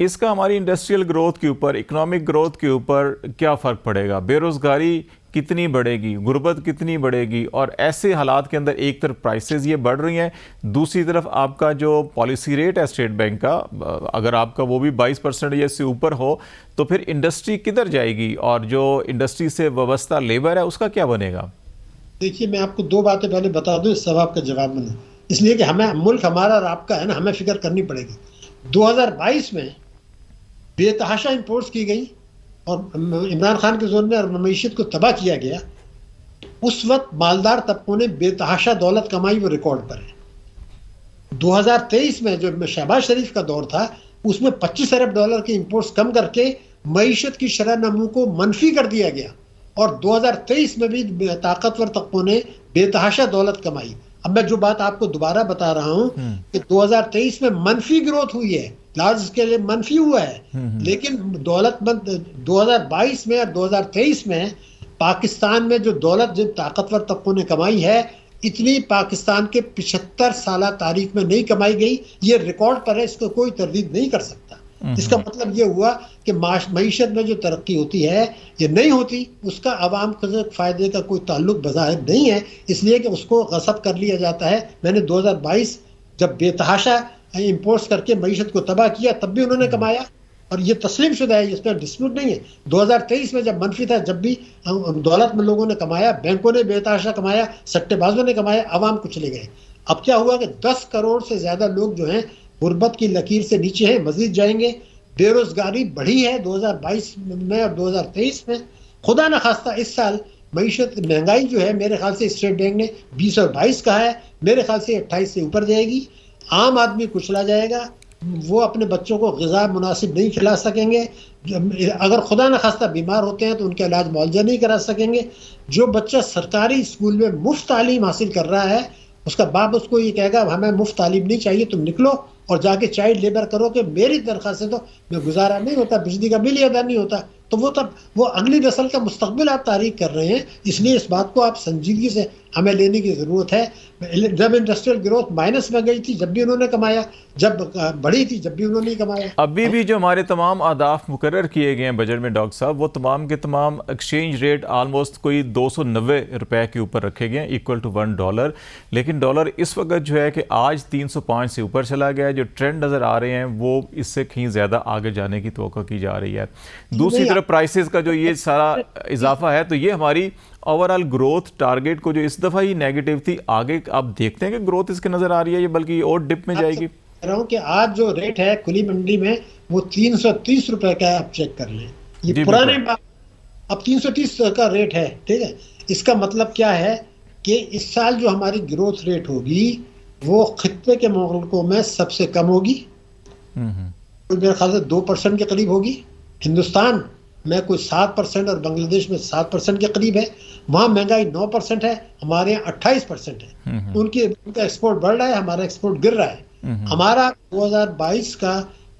इसका हमारी इंडस्ट्रियल ग्रोथ के ऊपर, इकोनॉमिक ग्रोथ के ऊपर क्या फ़र्क पड़ेगा? बेरोज़गारी कितनी बढ़ेगी, गुर्बत कितनी बढ़ेगी? और ऐसे हालात के अंदर एक तरफ प्राइसेस ये बढ़ रही हैं, दूसरी तरफ आपका जो पॉलिसी रेट है स्टेट बैंक का, अगर आपका वो भी 22% या इससे ऊपर हो, तो फिर इंडस्ट्री किधर जाएगी और जो इंडस्ट्री से वाबस्ता लेबर है उसका क्या बनेगा? देखिए मैं आपको 2 बातें पहले बता दूं, इस सवाल का जवाब में, इसलिए कि हमें मुल्क हमारा और आपका है ना, हमें फिक्र करनी पड़ेगी। 2022 में बेतहाशा इंपोर्ट्स की गई और इमरान खान के जोन में मईशत को तबाह किया गया। उस वक्त मालदार तबकों ने बेतहाशा दौलत कमाई, वो रिकॉर्ड पर है। 2023 में जो शहबाज शरीफ का दौर था, उसमें $25 अरब के इंपोर्ट्स कम करके मईशत की शरह नमू को मनफी कर दिया गया और 2023 में भी ताकतवर तबकों ने बेतहाशा दौलत कमाई। अब मैं जो बात आपको दोबारा बता रहा हूं कि 2023 में मनफी ग्रोथ हुई है, लार्ज स्केल मनफी हुआ है, लेकिन दौलतमंद 2022 में और 2023 में पाकिस्तान में जो दौलत जिन ताकतवर तबकों ने कमाई है, इतनी पाकिस्तान के 75 साल तारीख में नहीं कमाई गई। ये रिकॉर्ड पर है, इसको कोई तरदीद नहीं कर सकता। इसका मतलब ये हुआ कि मईशत में जो तरक्की होती है ये नहीं होती, उसका आवाम के फ़ायदे का कोई ताल्लुक बज़ाहिर नहीं है, इसलिए कि उसको गसब कर लिया जाता है। मैंने 2022 जब बेतहाशा इंपोर्ट्स करके मईशत को तबाह किया, तब भी उन्होंने कमाया और ये तस्लीम शुदा है, इस पर डिस्प्यूट नहीं है। 2023 में जब मनफी था, जब भी दौलत में लोगों ने कमाया, बैंकों ने बेतहाशा कमाया, सट्टेबाजों ने कमाया, आवाम कुछ ले गए। अब क्या हुआ कि 10 करोड़ से ज़्यादा लोग जो हैं गुर्बत की लकीर से नीचे हैं, मजीद जाएंगे। बेरोजगारी बढ़ी है 2022 में और 2023 में। खुदा न खास्ता इस साल मईशत महंगाई जो है, मेरे ख्याल से स्टेट बैंक ने 20 और 22 कहा है, मेरे ख्याल से 28 से ऊपर जाएगी। आम आदमी कुचला जाएगा, वो अपने बच्चों को ग़िज़ा मुनासिब नहीं खिला सकेंगे। अगर खुदा न खास्ता बीमार होते हैं तो उनका इलाज मुआवजा नहीं करा सकेंगे। जो बच्चा सरकारी स्कूल में मुफ्त तालीम हासिल कर रहा है, उसका बाप उसको ये कहेगा हमें मुफ्त तालीम नहीं चाहिए, तुम निकलो और जाके चाइल्ड लेबर करो कि मेरी तनख्वाह से तो मैं गुजारा नहीं होता, बिजली का बिल ही अदा नहीं होता। तो वो अगली नस्ल का मुस्तकबिल आप तारीख कर रहे हैं। इसलिए इस बात को आप संजीदगी से हमें लेने की ज़रूरत है। जब इंडस्ट्रियल ग्रोथ माइनस में गई थी, जब भी उन्होंने कमाया, जब बढ़ी थी, जब भी उन्होंने कमाया। अभी भी जो हमारे तमाम अहदाफ मुकर्रर किए गए हैं बजट में डॉक्टर साहब, वो तमाम के तमाम एक्सचेंज रेट आलमोस्ट कोई 290 रुपए के ऊपर रखे गए हैं, इक्वल टू $1। लेकिन डॉलर इस वक्त जो है कि आज 305 से ऊपर चला गया है। जो ट्रेंड नज़र आ रहे हैं वो इससे कहीं ज़्यादा आगे जाने की तवक्को की जा रही है। दूसरी तरफ प्राइसेस का जो ये सारा इजाफा है, तो ये हमारी ओवरऑल ग्रोथ टारगेट को जो इस दफ़ा ही नेगेटिव थी, आगे आप देखते हैं कि ग्रोथ इसके नज़र आ रही है, ये बल्कि और डिप में जाएगी? कह रहा हूं कि आज जो रेट है खुली मंडी में वो 330 रुपए का है, आप चेक कर लें। ये पुराने अब 330 का रेट है, ठीक है। इसका मतलब क्या है कि इस साल जो हमारी ग्रोथ रेट होगी वो खित्ते के मुल्कों में सबसे कम होगी, मेरे ख्याल से 2% के करीब होगी। हिंदुस्तान में कोई 7% और बांग्लादेश में 7% के करीब है। वहाँ महंगाई 9% है, हमारे यहाँ 28% है। उनका एक्सपोर्ट बढ़ रहा है, हमारा एक्सपोर्ट गिर रहा है। हमारा 2022 का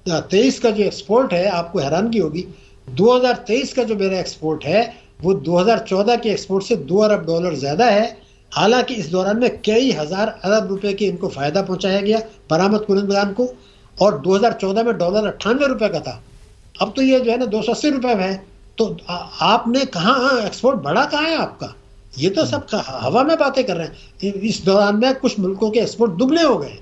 23 का जो एक्सपोर्ट है, आपको हैरानगी होगी, 2023 का जो मेरा एक्सपोर्ट है वो 2014 के एक्सपोर्ट से $2 अरब ज़्यादा है। हालांकि इस दौरान में कई हज़ार अरब रुपए के इनको फ़ायदा पहुंचाया गया बरामद कुनंदगान को, और 2014 में $98 का था। अब तो ये जो है ना $280 है। तो आपने कहाँ एक्सपोर्ट बढ़ा कहाँ है आपका? ये तो सब हवा में बातें कर रहे हैं। इस दौरान में कुछ मुल्कों के एक्सपोर्ट दुगने हो गए।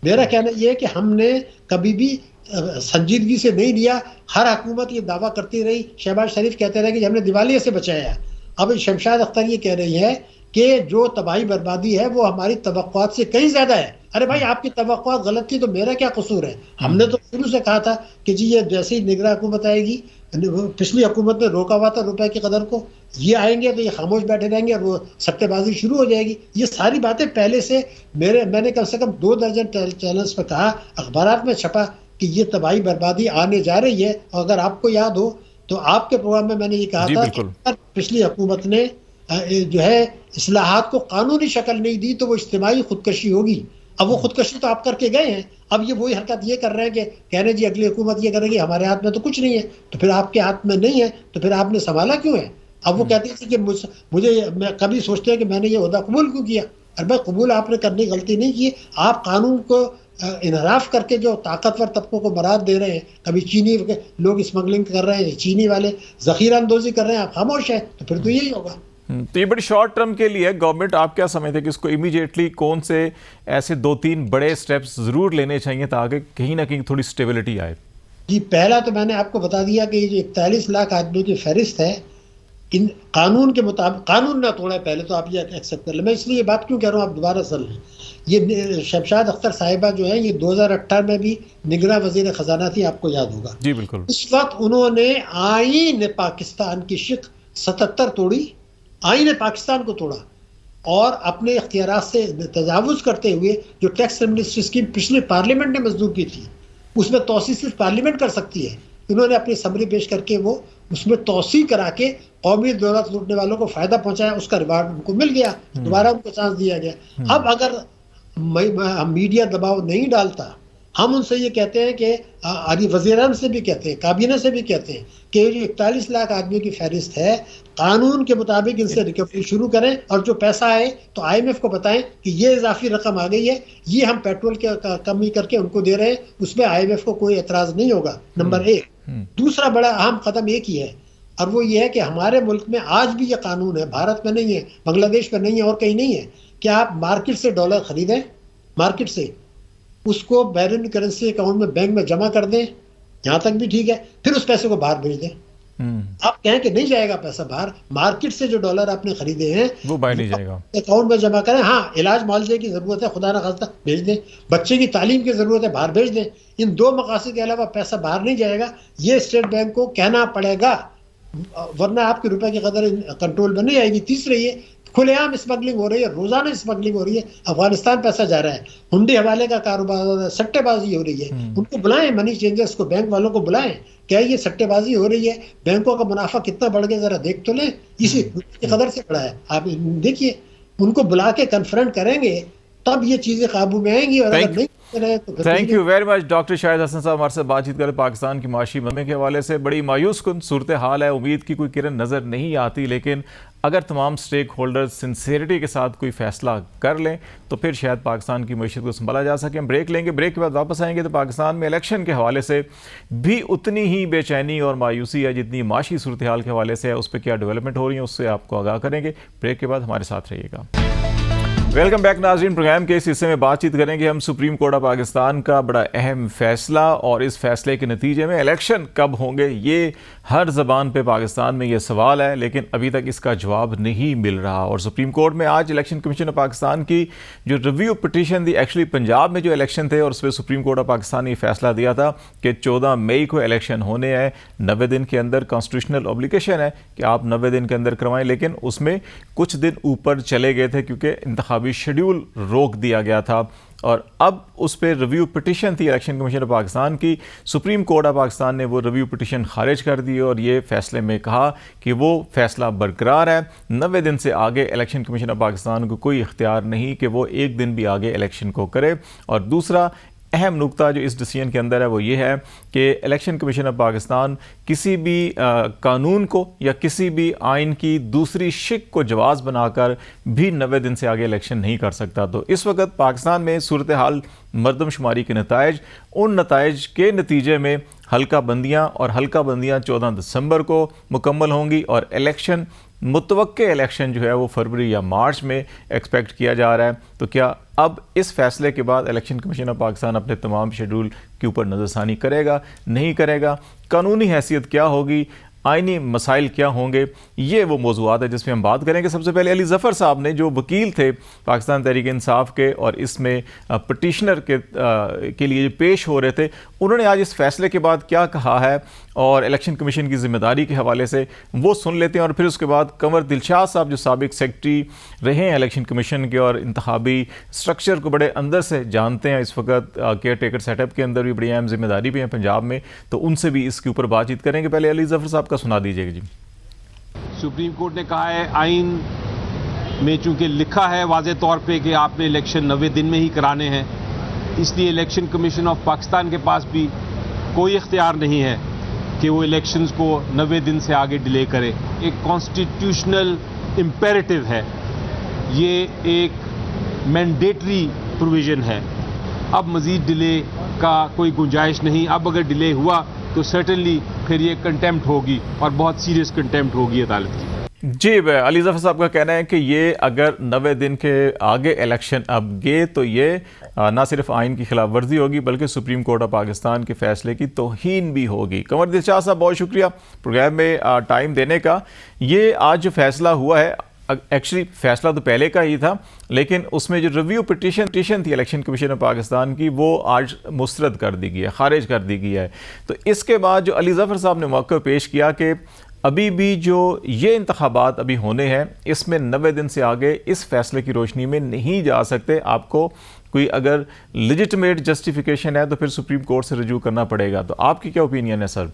मेरा कहना यह है कि हमने कभी भी संजीदगी से नहीं लिया। हर हुकूमत ये दावा करती रही, शहबाज शरीफ कहते रहे कि हमने दिवालिये से बचाया। अब शमशाद अख्तर ये कह रही है कि जो तबाही बर्बादी है वो हमारी तवक्कुआत से कहीं ज्यादा है। अरे भाई, आपकी तवक्कुआत गलत थी तो मेरा क्या कसूर है? हमने तो शुरू से कहा था कि जी ये जैसे ही निगरान हुकूमत आएगी, पिछली हुकूमत ने रोका हुआ था रुपए की कदर को, ये आएंगे तो ये खामोश बैठे रहेंगे और वो सट्टेबाजी शुरू हो जाएगी। ये सारी बातें पहले से मैंने कम से कम 2 दर्जन चैनल्स पर कहा, अखबारात में छपा कि ये तबाही बर्बादी आने जा रही है। और अगर आपको याद हो तो आपके प्रोग्राम में मैंने ये कहा था कि पिछली हुकूमत ने जो है इस्लाहात को कानूनी शक्ल नहीं दी तो वो इज्तिमाई खुदकशी होगी। अब वो खुदकशी तो आप करके गए हैं। अब ये वही हरकत ये कर रहे हैं कि कह रहे जी अगली हुकूमत ये करेगी, हमारे हाथ में तो कुछ नहीं है। तो फिर आपके हाथ में नहीं है तो फिर आपने संभाला क्यों है? अब वो कहते हैं कि मैं कभी सोचते हैं कि मैंने ये ओहदा कबूल क्यों किया। अरे भाई, कबूल आपने करने की गलती नहीं की। आप कानून को इनहराफ करके जो ताकतवर तबकों को बरात दे रहे हैं, कभी चीनी के लोग स्मगलिंग कर रहे हैं, चीनी वाले जखीरा अंदोजी कर रहे हैं, आप खामोश हैं, तो फिर तो यही होगा। तो ये बड़ी शॉर्ट टर्म के लिए गवर्नमेंट, आप क्या समझते हैं कि इसको इमीडिएटली कौन से ऐसे 2-3 बड़े स्टेप्स जरूर लेने चाहिए ताकि कहीं ना कहीं थोड़ी स्टेबिलिटी आए? जी, पहला तो मैंने आपको बता दिया कि जो 41 लाख आदमियों की फहरिस्त है, इन कानून के मुताबिक कानून ना तोड़ा। पहले तो आप ये एक्सेप्ट कर लें। मैं इसलिए ये बात क्यों कह रहा हूँ, आप दोबारा सुन लें। ये शमशाद अख्तर साहिबा जो है ये 2018 में भी निगरां वजीर खजाना थी, आपको याद होगा। जी बिल्कुल। उस वक्त उन्होंने आईन पाकिस्तान की शिक 77 तोड़ी, आईन पाकिस्तान को तोड़ा और अपने इख्तियारात से तजावुज करते हुए जो टैक्स एमनेस्टी स्कीम पिछले पार्लियामेंट ने मंजूर की थी उसमें तौसीह सिर्फ पार्लियामेंट कर सकती है। इन्होंने अपनी समरी पेश करके वो उसमें तौसीह करा के कौमी दौलत लूटने वालों को फायदा पहुंचाया, उसका रिवार्ड उनको मिल गया, दोबारा उनको चांस दिया गया। अब अगर मीडिया दबाव नहीं डालता, हम उनसे ये कहते हैं कि वज़ीरान से भी कहते हैं, काबीना से भी कहते हैं कि जो 41 लाख आदमियों की फहरिस्त है, कानून के मुताबिक इनसे रिकवरी शुरू करें और जो पैसा आए तो IMF को बताएं कि ये इजाफी रकम आ गई है, ये हम पेट्रोल के कमी करके उनको दे रहे हैं, उसमें IMF को कोई एतराज़ नहीं होगा। नंबर 1। दूसरा बड़ा अहम कदम एक ही है और वो ये है कि हमारे मुल्क में आज भी ये कानून है, भारत में नहीं है, बांग्लादेश में नहीं है और कहीं नहीं है, कि आप मार्केट से डॉलर खरीदें, मार्केट से उसको बैरन करेंसी अकाउंट में बैंक में जमा कर दें, यहाँ तक भी ठीक है, फिर उस पैसे को बाहर भेज दें। आप कहें कि नहीं जाएगा पैसा बाहर, मार्केट से जो डॉलर आपने खरीदे हैं वो बाहर नहीं जाएगा, अकाउंट में जमा करें। हाँ, इलाज मुआवजे की जरूरत है, खुदा ना खास्ता भेज दें, बच्चे की तालीम की जरूरत है, बाहर भेज दें। इन 2 मकासद के अलावा पैसा बाहर नहीं जाएगा, ये स्टेट बैंक को कहना पड़ेगा, वरना आपके रुपए की कदर कंट्रोल में नहीं आएगी। तीसरे ये खुलेआम स्मगलिंग हो रही है, रोजाना स्मगलिंग हो रही है, अफगानिस्तान पैसा जा रहा है, हुंडी हवाले का कारोबार हो रहा है, सट्टेबाजी हो रही है। उनको बुलाएं, मनी चेंजर्स को, बैंक वालों को बुलाएं, क्या ये सट्टेबाजी हो रही है, बैंकों का मुनाफा कितना बढ़ गया जरा देख तो लें, इसी कदर से बढ़ा है। आप देखिए, उनको बुला के कन्फ्रंट करेंगे तब ये चीजें काबू में आएंगी, और अगर नहीं तो thank you very much doctor Shahid Hasan साहब हमारे साथ बातचीत करें। पाकिस्तान की माशी मंदी के हवाले से बड़ी मायूस कुन सूरत हाल है, उम्मीद की कोई किरण नज़र नहीं आती, लेकिन अगर तमाम स्टेक होल्डर्स सिंसियरिटी के साथ कोई फैसला कर लें तो फिर शायद पाकिस्तान की मईशत को संभाला जा सके। हम ब्रेक लेंगे, ब्रेक के बाद वापस आएंगे तो पाकिस्तान में इलेक्शन के हवाले से भी उतनी ही बेचैनी और मायूसी है जितनी माशी सूरत हाल के हवाले से है। उस पर क्या डेवलपमेंट हो रही है उससे आपको आगाह करेंगे। ब्रेक के बाद हमारे साथ रहिएगा। वेलकम बैक नाज़रीन। प्रोग्राम के इस हिस्से में बातचीत करेंगे हम सुप्रीम कोर्ट ऑफ पाकिस्तान का बड़ा अहम फैसला और इस फैसले के नतीजे में इलेक्शन कब होंगे, ये हर ज़बान पे पाकिस्तान में ये सवाल है, लेकिन अभी तक इसका जवाब नहीं मिल रहा। और सुप्रीम कोर्ट में आज इलेक्शन कमीशन ऑफ पाकिस्तान की जो रिव्यू पिटीशन थी, एक्चुअली पंजाब में जो इलेक्शन थे और उस पर सुप्रीम कोर्ट ऑफ पाकिस्तान ने फैसला दिया था कि 14 मई को इलेक्शन होने हैं, 90 दिन के अंदर कॉन्स्टिट्यूशनल ऑब्लिगेशन है कि आप 90 दिन के अंदर करवाएं, लेकिन उसमें कुछ दिन ऊपर चले गए थे क्योंकि इंतखाबी शेड्यूल रोक दिया गया था। और अब उस पर रिव्यू पिटीशन थी इलेक्शन कमीशन ऑफ पाकिस्तान की, सुप्रीम कोर्ट ऑफ पाकिस्तान ने वो रिव्यू पिटीशन खारिज कर दी और ये फैसले में कहा कि वो फैसला बरकरार है, 90 दिन से आगे इलेक्शन कमीशन ऑफ पाकिस्तान को कोई इख्तियार नहीं कि वो एक दिन भी आगे इलेक्शन को करे। और दूसरा, अहम नुकता जो इस डिसीजन के अंदर है वो ये है कि इलेक्शन कमीशन ऑफ पाकिस्तान किसी भी कानून को या किसी भी आइन की दूसरी शिक को जवाज़ बनाकर भी 90 दिन से आगे इलेक्शन नहीं कर सकता। तो इस वक्त पाकिस्तान में सूरत हाल मरदमशुमारी के नताइज, उन नताइज के नतीजे में हल्का बंदियाँ 14 दिसंबर को मुकम्मल होंगी और इलेक्शन मुतवक्के इलेक्शन जो है वो फरवरी या मार्च में एक्सपेक्ट किया जा रहा है। तो क्या अब इस फैसले के बाद इलेक्शन कमीशन ऑफ पाकिस्तान अपने तमाम शेड्यूल के ऊपर नज़रसानी करेगा, नहीं करेगा, कानूनी हैसियत क्या होगी, आइनी मसाइल क्या होंगे, ये वो मौज़ूआत है जिसमें हम बात करेंगे। सबसे पहले अली ज़फ़र साहब ने, जो वकील थे पाकिस्तान तहरीक इंसाफ के और इसमें पटिशनर के लिए पेश हो रहे थे, उन्होंने आज इस फैसले के बाद क्या कहा है और इलेक्शन कमीशन की ज़िम्मेदारी के हवाले से वो सुन लेते हैं। और फिर उसके बाद कंवर दिलशाद साहब, जो साबिक सेक्रेटरी रहे हैं इलेक्शन कमीशन के और इंतखाबी स्ट्रक्चर को बड़े अंदर से जानते हैं, इस वक्त केयर टेकर सेटअप के अंदर भी बड़ी अहम जिम्मेदारी भी है पंजाब में, तो उनसे भी इसके ऊपर बातचीत करेंगे। पहले अली ज़फ़र साहब का सुना दीजिएगा जी। सुप्रीम कोर्ट ने कहा है आइन में चूंकि लिखा है वाज़े तौर पे कि आपने इलेक्शन 90 दिन में ही कराने हैं, इसलिए इलेक्शन कमीशन ऑफ पाकिस्तान के पास भी कोई इख्तियार नहीं है कि वो इलेक्शंस को 90 दिन से आगे डिले करे। एक कॉन्स्टिट्यूशनल इम्पेरेटिव है, ये एक मैंडेटरी प्रोविज़न है। अब मज़ीद डिले का कोई गुंजाइश नहीं। अब अगर डिले हुआ तो सर्टेनली फिर ये कंटेम्प्ट होगी और बहुत सीरियस कंटेम्प्ट होगी अदालत की। जी, अली ज़फ़र साहब का कहना है कि ये अगर 90 दिन के आगे इलेक्शन अब गए तो ये ना सिर्फ आइन की खिलाफ वर्जी होगी बल्कि सुप्रीम कोर्ट ऑफ पाकिस्तान के फैसले की तौहीन भी होगी। कंवर दिलशाद साहब, बहुत शुक्रिया प्रोग्राम में टाइम देने का। ये आज जो फैसला हुआ है, एक्चुअली फैसला तो पहले का ही था, लेकिन उसमें जो रिव्यू पिटीशन थी इलेक्शन कमीशन ऑफ पाकिस्तान की, वो आज मुस्तरद कर दी गई है, खारिज कर दी गई है। तो इसके बाद जो अली ज़फ़र साहब ने मौक़िफ़ पेश किया कि अभी भी जो ये इंतखाबात अभी होने हैं, इसमें 90 दिन से आगे इस फैसले की रोशनी में नहीं जा सकते। आपको कोई अगर लेजिटिमेट जस्टिफिकेशन है तो फिर सुप्रीम कोर्ट से रजू करना पड़ेगा। तो आपकी क्या ओपिनियन है सर?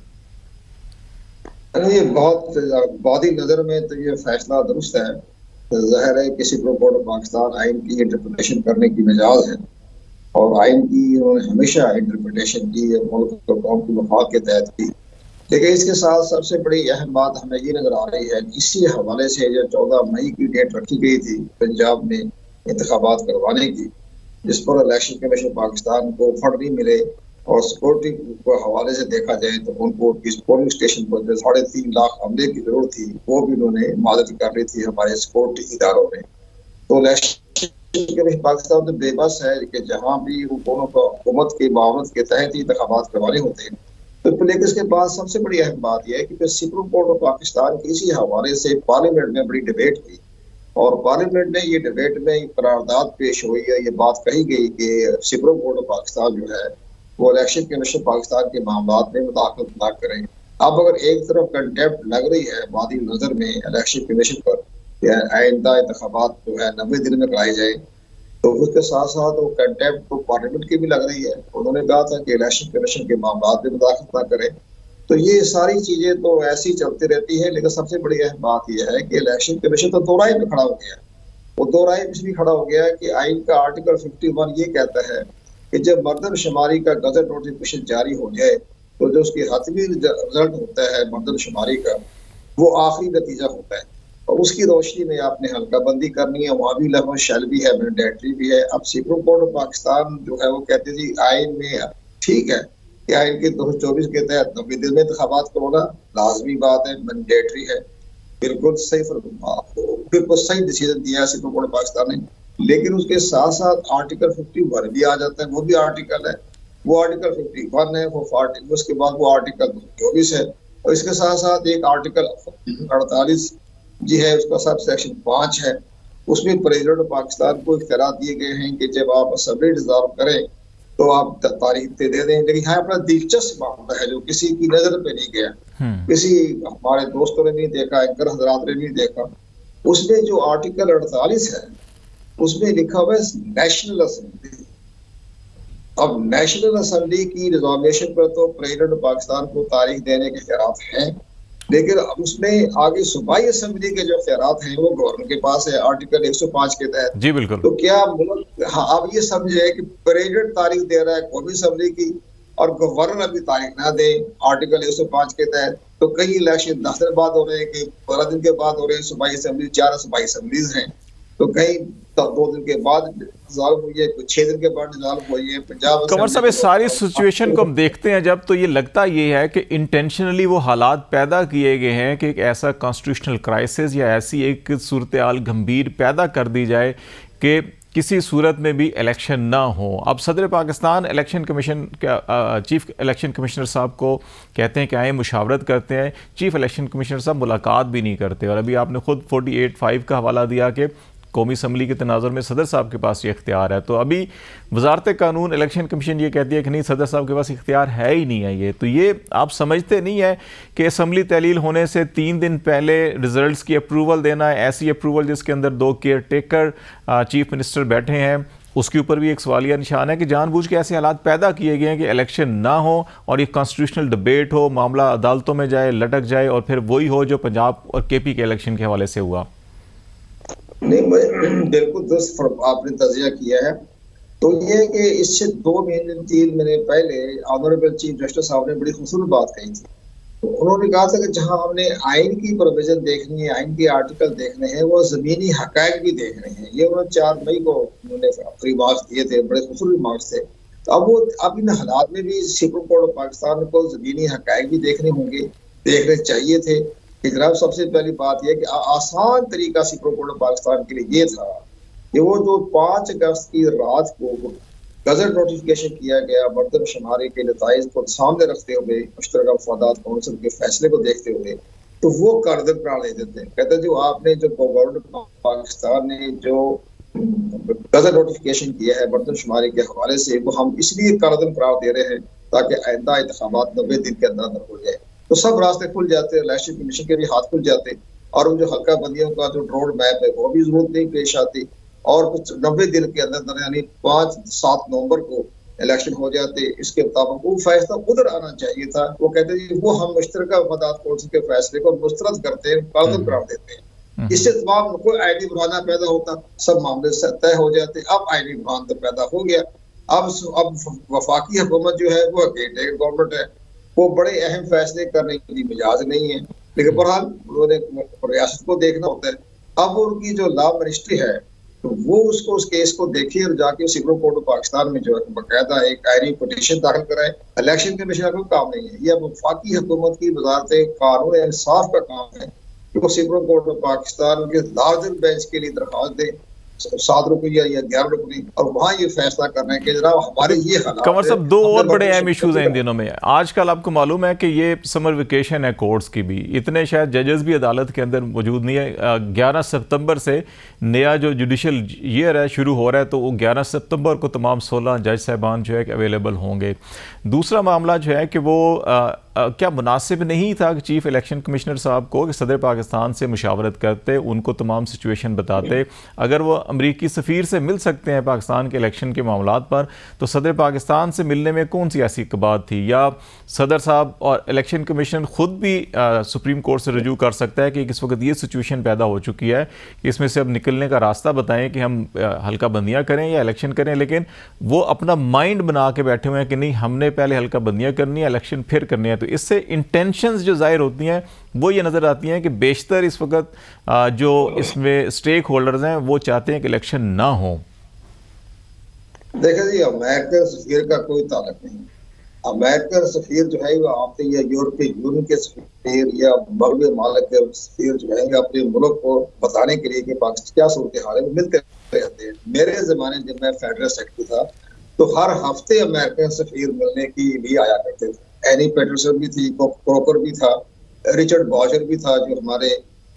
ये बहुत ही नज़र में तो ये फैसला दुरुस्त है। ज़ाहिर है कि सुप्रीम कोर्ट ऑफ पाकिस्तान आइन की इंटरप्रिटेशन करने की मिजाज है और आइन की उन्होंने हमेशा इंटरप्रिटेशन की, मुल्क और कौम की मफाद के तहत की। लेकिन इसके साथ सबसे बड़ी अहम बात हमें ये नजर आ रही है, इसी हवाले से जो 14 मई की डेट रखी गई थी पंजाब में इंतखाबात करवाने की, जिस पर इलेक्शन कमीशन पाकिस्तान को फंड नहीं मिले और सिक्योरिटी के हवाले से देखा जाए तो उनको इस पोलिंग स्टेशन पर जो 3.5 लाख अमले की जरूरत थी वो भी उन्होंने मदद कर रही थी हमारे सिक्योरिटी इदारों ने। तो इलेक्शन कमीशन पाकिस्तान तो बेबस है कि जहाँ भी हुकूमत की मामलत के तहत ही इंतखाबात करवाने होते हैं। तो लेकिन इसके बाद सबसे बड़ी अहम बात यह है कि सुप्रीम कोर्ट ऑफ पाकिस्तान की इसी हवाले से पार्लियामेंट में बड़ी डिबेट हुई और पार्लियामेंट में ये डिबेट में करारदाद पेश हुई है। ये बात कही गई कि सुप्रीम कोर्ट ऑफ पाकिस्तान जो है वो इलेक्शन कमीशन पाकिस्तान के मामलात में मुदाखलत न करें। अब अगर एक तरफ कंटेम्प्ट लग रही है वादी नजर में इलेक्शन कमीशन पर कि आइंदा इंतखाबात जो है 90 दिन में कराए जाए, तो उसके साथ साथ वो कंटेम्प्ट तो पार्लियामेंट की भी लग रही है। उन्होंने कहा था कि इलेक्शन कमीशन के मामलात में मुदाखलत न करें। तो ये सारी चीजें तो ऐसी चलती रहती है। लेकिन सबसे बड़ी अहम बात यह है कि इलेक्शन कमीशन तो दो राय में खड़ा हो गया। वो दो राय में भी खड़ा हो गया कि आइन का आर्टिकल 51 ये कहता है कि जब मर्दमशुमारी का गजट नोटिफिकेशन जारी हो जाए तो जो उसकी हतमी रिजल्ट होता है मर्दमशुमारी का, वो आखिरी नतीजा होता है और उसकी रोशनी में आपने हल्का बंदी करनी है। वहाँ भी लगभग शैल भी है, मैंडेटरी भी है। अब सुप्रीम कोर्ट ऑफ पाकिस्तान जो है वो कहते थी आइन में ठीक है कि आइन के 224 के तहत 90 दिन में इंतखाबात करवाना लाजमी बात है, मैंडेटरी है। बिल्कुल सही डिसीजन दिया है सुप्रीम कोर्ट ऑफ पाकिस्तान ने। लेकिन उसके साथ साथ आर्टिकल 51 भी आ जाता है, वो भी आर्टिकल है। वो आर्टिकल 51 है, वो 40, उसके बाद वो आर्टिकल 224 है और इसके साथ साथ एक आर्टिकल 48 जी है, उसका सब सेक्शन 5 है। उसमें प्रेसिडेंट ऑफ पाकिस्तान को इख्तियार दिए गए हैं कि जब आप असेंबली डिसॉल्व करें तो आप तारीख दे दें। लेकिन यहाँ अपना दिलचस्प मामला है जो किसी की नजर पे नहीं गया, किसी हमारे दोस्तों ने नहीं देखा, एंकर हजरात ने नहीं देखा। उसमें जो आर्टिकल 48 है उसमें लिखा हुआ है नेशनल असेंबली। अब नेशनल असेंबली की रिजोल्यूशन पर तो प्रेसिडेंट पाकिस्तान को तारीख देने के इख्तियार हैं लेकिन अब उसमें आगे सूबाई असेंबली के जो इख्तियारात हैं वो गवर्नर के पास है आर्टिकल 105 के तहत। जी बिल्कुल। तो क्या मुल्क, हाँ, आप ये समझे कि प्रेसिडेंट तारीख दे रहा है कौमी असेंबली की और गवर्नर अभी तारीख ना दे आर्टिकल 105 के तहत, तो कई इलेक्शन 10 दिन बाद हो रहे हैं, कई 12 दिन के बाद हो रहे हैं। सूबाई असेंबली 4 सूबाई असेंबलीज हैं, तो कई 2 दिन के बाद डिसॉल्व हुई है, कुछ 6 दिन के बाद डिसॉल्व हुई है। पंजाब कंवर साहब, इस सारी सिचुएशन को हम देखते हैं जब, तो ये लगता ये है कि इंटेंशनली वो हालात पैदा किए गए हैं कि एक ऐसा कॉन्स्टिट्यूशनल क्राइसिस या ऐसी एक सूरत हाल गंभीर पैदा कर दी जाए कि किसी सूरत में भी इलेक्शन ना हो। अब सदर Pakistan election commission chief election commissioner साहब को कहते हैं कि आए मुशावरत करते हैं, चीफ इलेक्शन कमिश्नर साहब मुलाकात भी नहीं करते। और अभी आपने खुद 48(5) का हवाला दिया कि कौमी असम्बली के तनाजुर में सदर साहब के पास ये इख्तियार है। तो अभी वजारत कानून इलेक्शन कमीशन ये कहती है कि नहीं, सदर साहब के पास इख्तियार है ही नहीं है ये। तो ये आप समझते नहीं है कि असम्बली तहलील होने से 3 दिन पहले रिजल्ट्स की अप्रूवल देना है, ऐसी अप्रूवल जिसके अंदर 2 केयर टेकर चीफ मिनिस्टर बैठे हैं, उसके ऊपर भी एक सवालिया निशान है कि जानबूझ के ऐसे हालात पैदा किए गए हैं कि इलेक्शन ना हो और ये कॉन्स्टिट्यूशनल डिबेट हो, मामला अदालतों में जाए, लटक जाए और फिर वही हो जो पंजाब और KP के इलेक्शन के हवाले से हुआ। नहीं, बिल्कुल दुरुस्त आपने तजिया किया है। तो ये कि इससे 2 महीने 3 महीने पहले ऑनरेबल चीफ जस्टिस साहब ने बड़ी खूबसूरत बात कही थी। तो उन्होंने कहा था कि जहां हमने आइन की प्रोविजन देखनी है, आइन के आर्टिकल देखने हैं, वो जमीनी हकायक भी देखने हैं। ये उन्होंने 4 मई को उन्होंने रिमार्क्स दिए थे, बड़े खूबसूरत रिमार्क्स थे। तो अब इन हालात में भी सुप्रीम कोर्ट ऑफ पाकिस्तान को जमीनी हकायक भी देखने होंगे, देखने चाहिए थे। जनाब, सबसे पहली बात यह कि आसान तरीका सुप्रीम कोर्ट ऑफ पाकिस्तान के लिए ये था कि वो जो 5 अगस्त की रात को गजट नोटिफिकेशन किया गया मरदमशुमारी के नताइज को सामने रखते हुए, मुश्तरका मफादात कौंसिल के फैसले को देखते हुए, तो वो कारगर करार दे देते हैं। कहते हैं जो आपने जो गवर्नमेंट पाकिस्तान ने जो गजट नोटिफिकेशन किया है मरदमशुमारी के हवाले से, वो हम इसलिए कारगर करार दे रहे हैं ताकि आइंदा इंतखाबात 90 दिन के अंदर हो जाए। तो सब रास्ते खुल जाते, इलेक्शन कमीशन के भी हाथ खुल जाते और जो हल्का बंदियों का जो रोड मैप है वो भी जरूरत नहीं पेश आती और कुछ 90 दिन के अंदर यानी 5-7 नवंबर को इलेक्शन हो जाते। इसके मुताबिक वो फैसला उधर आना चाहिए था। वो कहते हैं वो हम मुश्तरका मफादात कौंसिल के फैसले को मुस्तरद करते हैं, कारगर करार देते हैं। इससे तमाम कोई आईनी बुराना पैदा होता, सब मामले तय हो जाते। अब आईनी बुरान तो पैदा हो गया। अब वफाकी हुकूमत जो है वो अकेले गवर्नमेंट है, वो बड़े अहम फैसले करने की मिजाज नहीं है। लेकिन बहरहाल उन्होंने रियासत को देखना होता है। अब उनकी जो लॉ मिनिस्ट्री है तो वो उस केस को देखिए और जाके सुप्रीम कोर्ट ऑफ पाकिस्तान में जो है बाकायदा एक आईनी पिटीशन दाखिल कराए। इलेक्शन कमीशन का कोई काम नहीं है, ये अब वफाकी हुकूमत की वजारत कानून इंसाफ का काम है कि वो सुप्रीम कोर्ट ऑफ पाकिस्तान के लार्जर बेंच के लिए दरख्वास्त दे 7 रुपया या 11 रुपये और वहाँ ये फैसला करना है कि जनाब हमारे ये हालात। कंवर साहब, 2 और बड़े अहम इश्यूज हैं इन दिनों में। आजकल आपको मालूम है कि ये समर वेकेशन है कोर्ट्स की भी, इतने शायद जजेस भी अदालत के अंदर मौजूद नहीं है। 11 सितंबर से नया जो जुडिशल ईयर है शुरू हो रहा है, तो वो 11 सितंबर को तमाम 16 जज साहबान जो है कि अवेलेबल होंगे। दूसरा मामला जो है कि वो क्या मुनासिब नहीं था कि चीफ इलेक्शन कमिश्नर साहब को कि सदर पाकिस्तान से मुशावरत करते, उनको तमाम सिचुएशन बताते। अगर वो अमरीकी सफ़ीर से मिल सकते हैं पाकिस्तान के इलेक्शन के मामलात पर, तो सदर पाकिस्तान से मिलने में कौन सी ऐसी बात थी? या सदर साहब और इलेक्शन कमीशन ख़ुद भी सुप्रीम कोर्ट से रजू कर सकता है कि इस वक्त ये सिचुएशन पैदा हो चुकी है, इसमें से अब निकलने का रास्ता बताएं कि हम हल्का बंदियाँ करें या इलेक्शन करें। लेकिन वो अपना माइंड बना के बैठे हुए हैं कि नहीं, हमने पहले हल्का बंदियाँ करनी है, इलेक्शन फिर करनी है। तो इससे इंटेंशंस जो जाहिर होती हैं वो ये नज़र आती हैं कि बेशतर इस वक्त जो इसमें स्टेक होल्डर्स हैं वो चाहते हैं कि इलेक्शन ना हो। देखिए जी, अमेरिकन सफीर का कोई ताल्लुक नहीं। अमेरिकन सफीर जो है वो आपके या यूरोपीय यूनियन के सफीर या मगरबी मालिक के सफीर जो है अपने मुल्क को बताने के लिए कि पाकिस्तान क्या सूरत हाल है वो मिलते रहते हैं। मेरे ज़माने जब मैं फेडरल सेक्रेटरी था तो हर हफ्ते अमेरिकन सफीर मिलने के लिए आया करते थे। एनी पैटरसन भी थी, क्रोकर भी था, रिचर्ड बॉजर भी था जो हमारे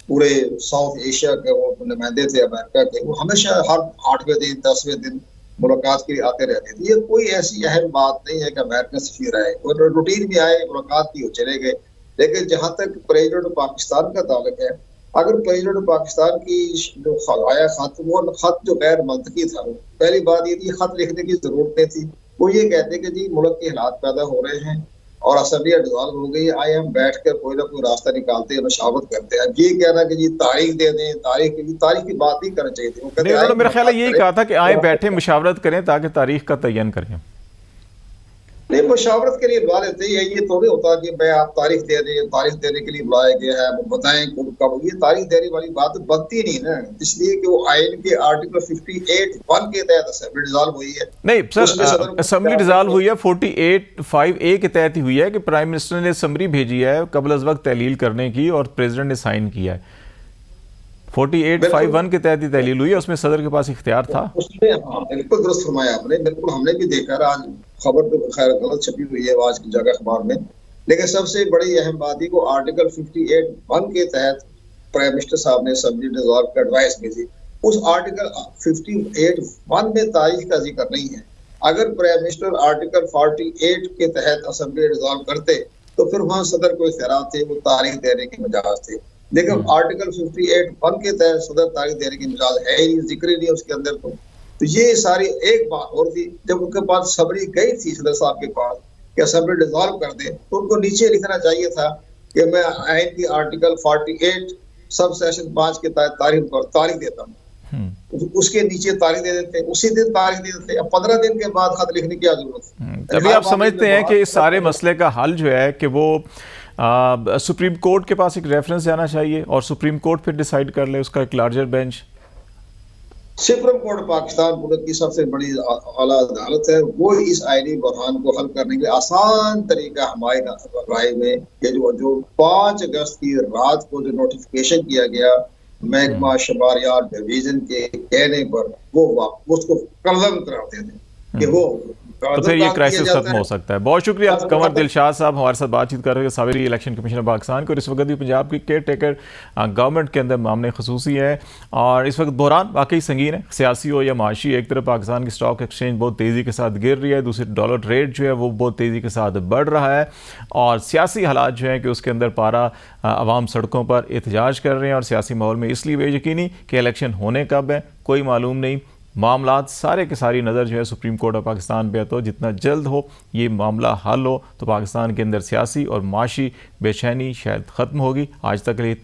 पूरे साउथ एशिया के वो नुमाइंदे थे अमेरिका के। वो हमेशा हर 8वें दिन 10वें दिन मुलाकात के लिए आते रहते थे। ये कोई ऐसी अहम बात नहीं है कि अमेरिकन सफीर आए और रूटीन में आए, मुलाकात की, चले गए। लेकिन जहाँ तक प्रेसिडेंट ऑफ पाकिस्तान का ताल्लुक है, अगर प्रेसिडेंट ऑफ पाकिस्तान की जो आया खत, वो खत जो गैर मंतकी था, पहली बात ये थी खत लिखने की जरूरत नहीं थी। वो ये कहते कि जी मुल्क के हालात पैदा हो रहे हैं, और असेंबली डिसॉल्व हो गई, आए हम बैठ कर कोई ना कोई रास्ता निकालते हैं, मशावरत करते हैं। अब ये कहना कि जी तारीख दे दें, तारीख की बात नहीं करनी चाहिए थी। वो कहते नहीं, उन्होंने आए मेरा ख्याल है यही करें। कहा था कि आए बैठे मुशावरत करें ताकि तारीख का तयन करें। नहीं, मुशावरत के लिए बुला लेते हैं। ये तो नहीं होता कि मैं आप तारीख दे दें, तारीख देने के लिए बुलाया गया है, वो बताएं कब। ये तारीख देने वाली बात बनती नहीं ना, इसलिए कि वो आइन के आर्टिकल 58(1) के तहत असेंबली डिसॉल्व हुई है। नहीं उसमें सर, सदर को असम्बली डिसॉल्व हुई है 48(5)(a) के तहत ही हुई है कि प्राइम मिनिस्टर ने समरी भेजी है कबल अज़ वक्त तहलील करने की और प्रेसिडेंट ने साइन किया है। 48(5)(1) के तहत ही तहलील हुई है, उसमें सदर के पास इख्तियार था। उसमें हाँ बिल्कुल दुरुस्त फरमाया आपने, बिल्कुल हमने भी देखा। आज खबर तो खैर गलत छपी हुई है आज की जगह अखबार में, लेकिन सबसे बड़ी अहम बात ही को आर्टिकल 58(1) के तहत प्राइम मिनिस्टर साहब ने असेंबली डिसॉल्व का एडवाइस भेजी। उस आर्टिकल 58(1) में तारीख का जिक्र नहीं है। अगर प्राइम मिनिस्टर आर्टिकल 48 के तहत असेंबली डिसॉल्व करते तो फिर वहां सदर को इख्तियार थे, वो तारीख देने के मजाज थे। लेकिन आर्टिकल 58(1) के तहत सदर तारीख देने की मजाज है ही, जिक्र ही नहीं उसके अंदर। तो ये सारी एक बात और थी, जब उनके पास सबरी गई थी सदर साहब के पास कि असेंबली डिसॉल्व कर दे, तो उनको नीचे लिखना चाहिए था कि मैं आइन की आर्टिकल 48 सब सेशन 5 के तहत तारीख देता हूँ। उसके नीचे तारीख दे देते, उसी दिन तारीख दे देते। अब 15 दिन के बाद खत लिखने की क्या जरूरत है? अभी आप समझते हैं कि इस सारे मसले का हल जो है कि वो सुप्रीम कोर्ट के पास एक रेफरेंस जाना चाहिए और सुप्रीम कोर्ट फिर डिसाइड कर ले, उसका एक larger bench. Supreme court Pakistan मुल्क की सबसे बड़ी आला अदालत है, वो इस आईनी बहरान को हल करने के लिए आसान तरीका हमारी राय में कि जो 5 अगस्त की रात को जो नोटिफिकेशन किया गया महकमा शमारियात डिवीजन के कहने पर, वो उसको कलम कराते थे कि वो तो फिर ये क्राइसिस खत्म हो सकता है। बहुत शुक्रिया कंवर दिलशाद साहब हमारे साथ बातचीत कर रहे हैं, साबिरी इलेक्शन कमीशनर पाकिस्तान को। और इस वक्त भी पंजाब की केयर टेकर गवर्नमेंट के अंदर मामले खसूसी है और इस वक्त बहरान वाकई संगीन है, सियासी हो या माशी। एक तरफ पाकिस्तान की स्टॉक एक्सचेंज बहुत तेज़ी के साथ गिर रही है, दूसरी डॉलर रेट जो है वो बहुत तेज़ी के साथ बढ़ रहा है और सियासी हालात जो हैं कि उसके अंदर पारा आवाम सड़कों पर एहतजाज कर रहे हैं और सियासी माहौल में इसलिए बेयकीनी कि इलेक्शन होने कब है कोई मालूम नहीं। मामलात सारे के सारी नज़र जो है सुप्रीम कोर्ट ऑफ पाकिस्तान पे, तो जितना जल्द हो ये मामला हल हो तो पाकिस्तान के अंदर सियासी और माशी बेचैनी शायद ख़त्म होगी। आज तक के लिए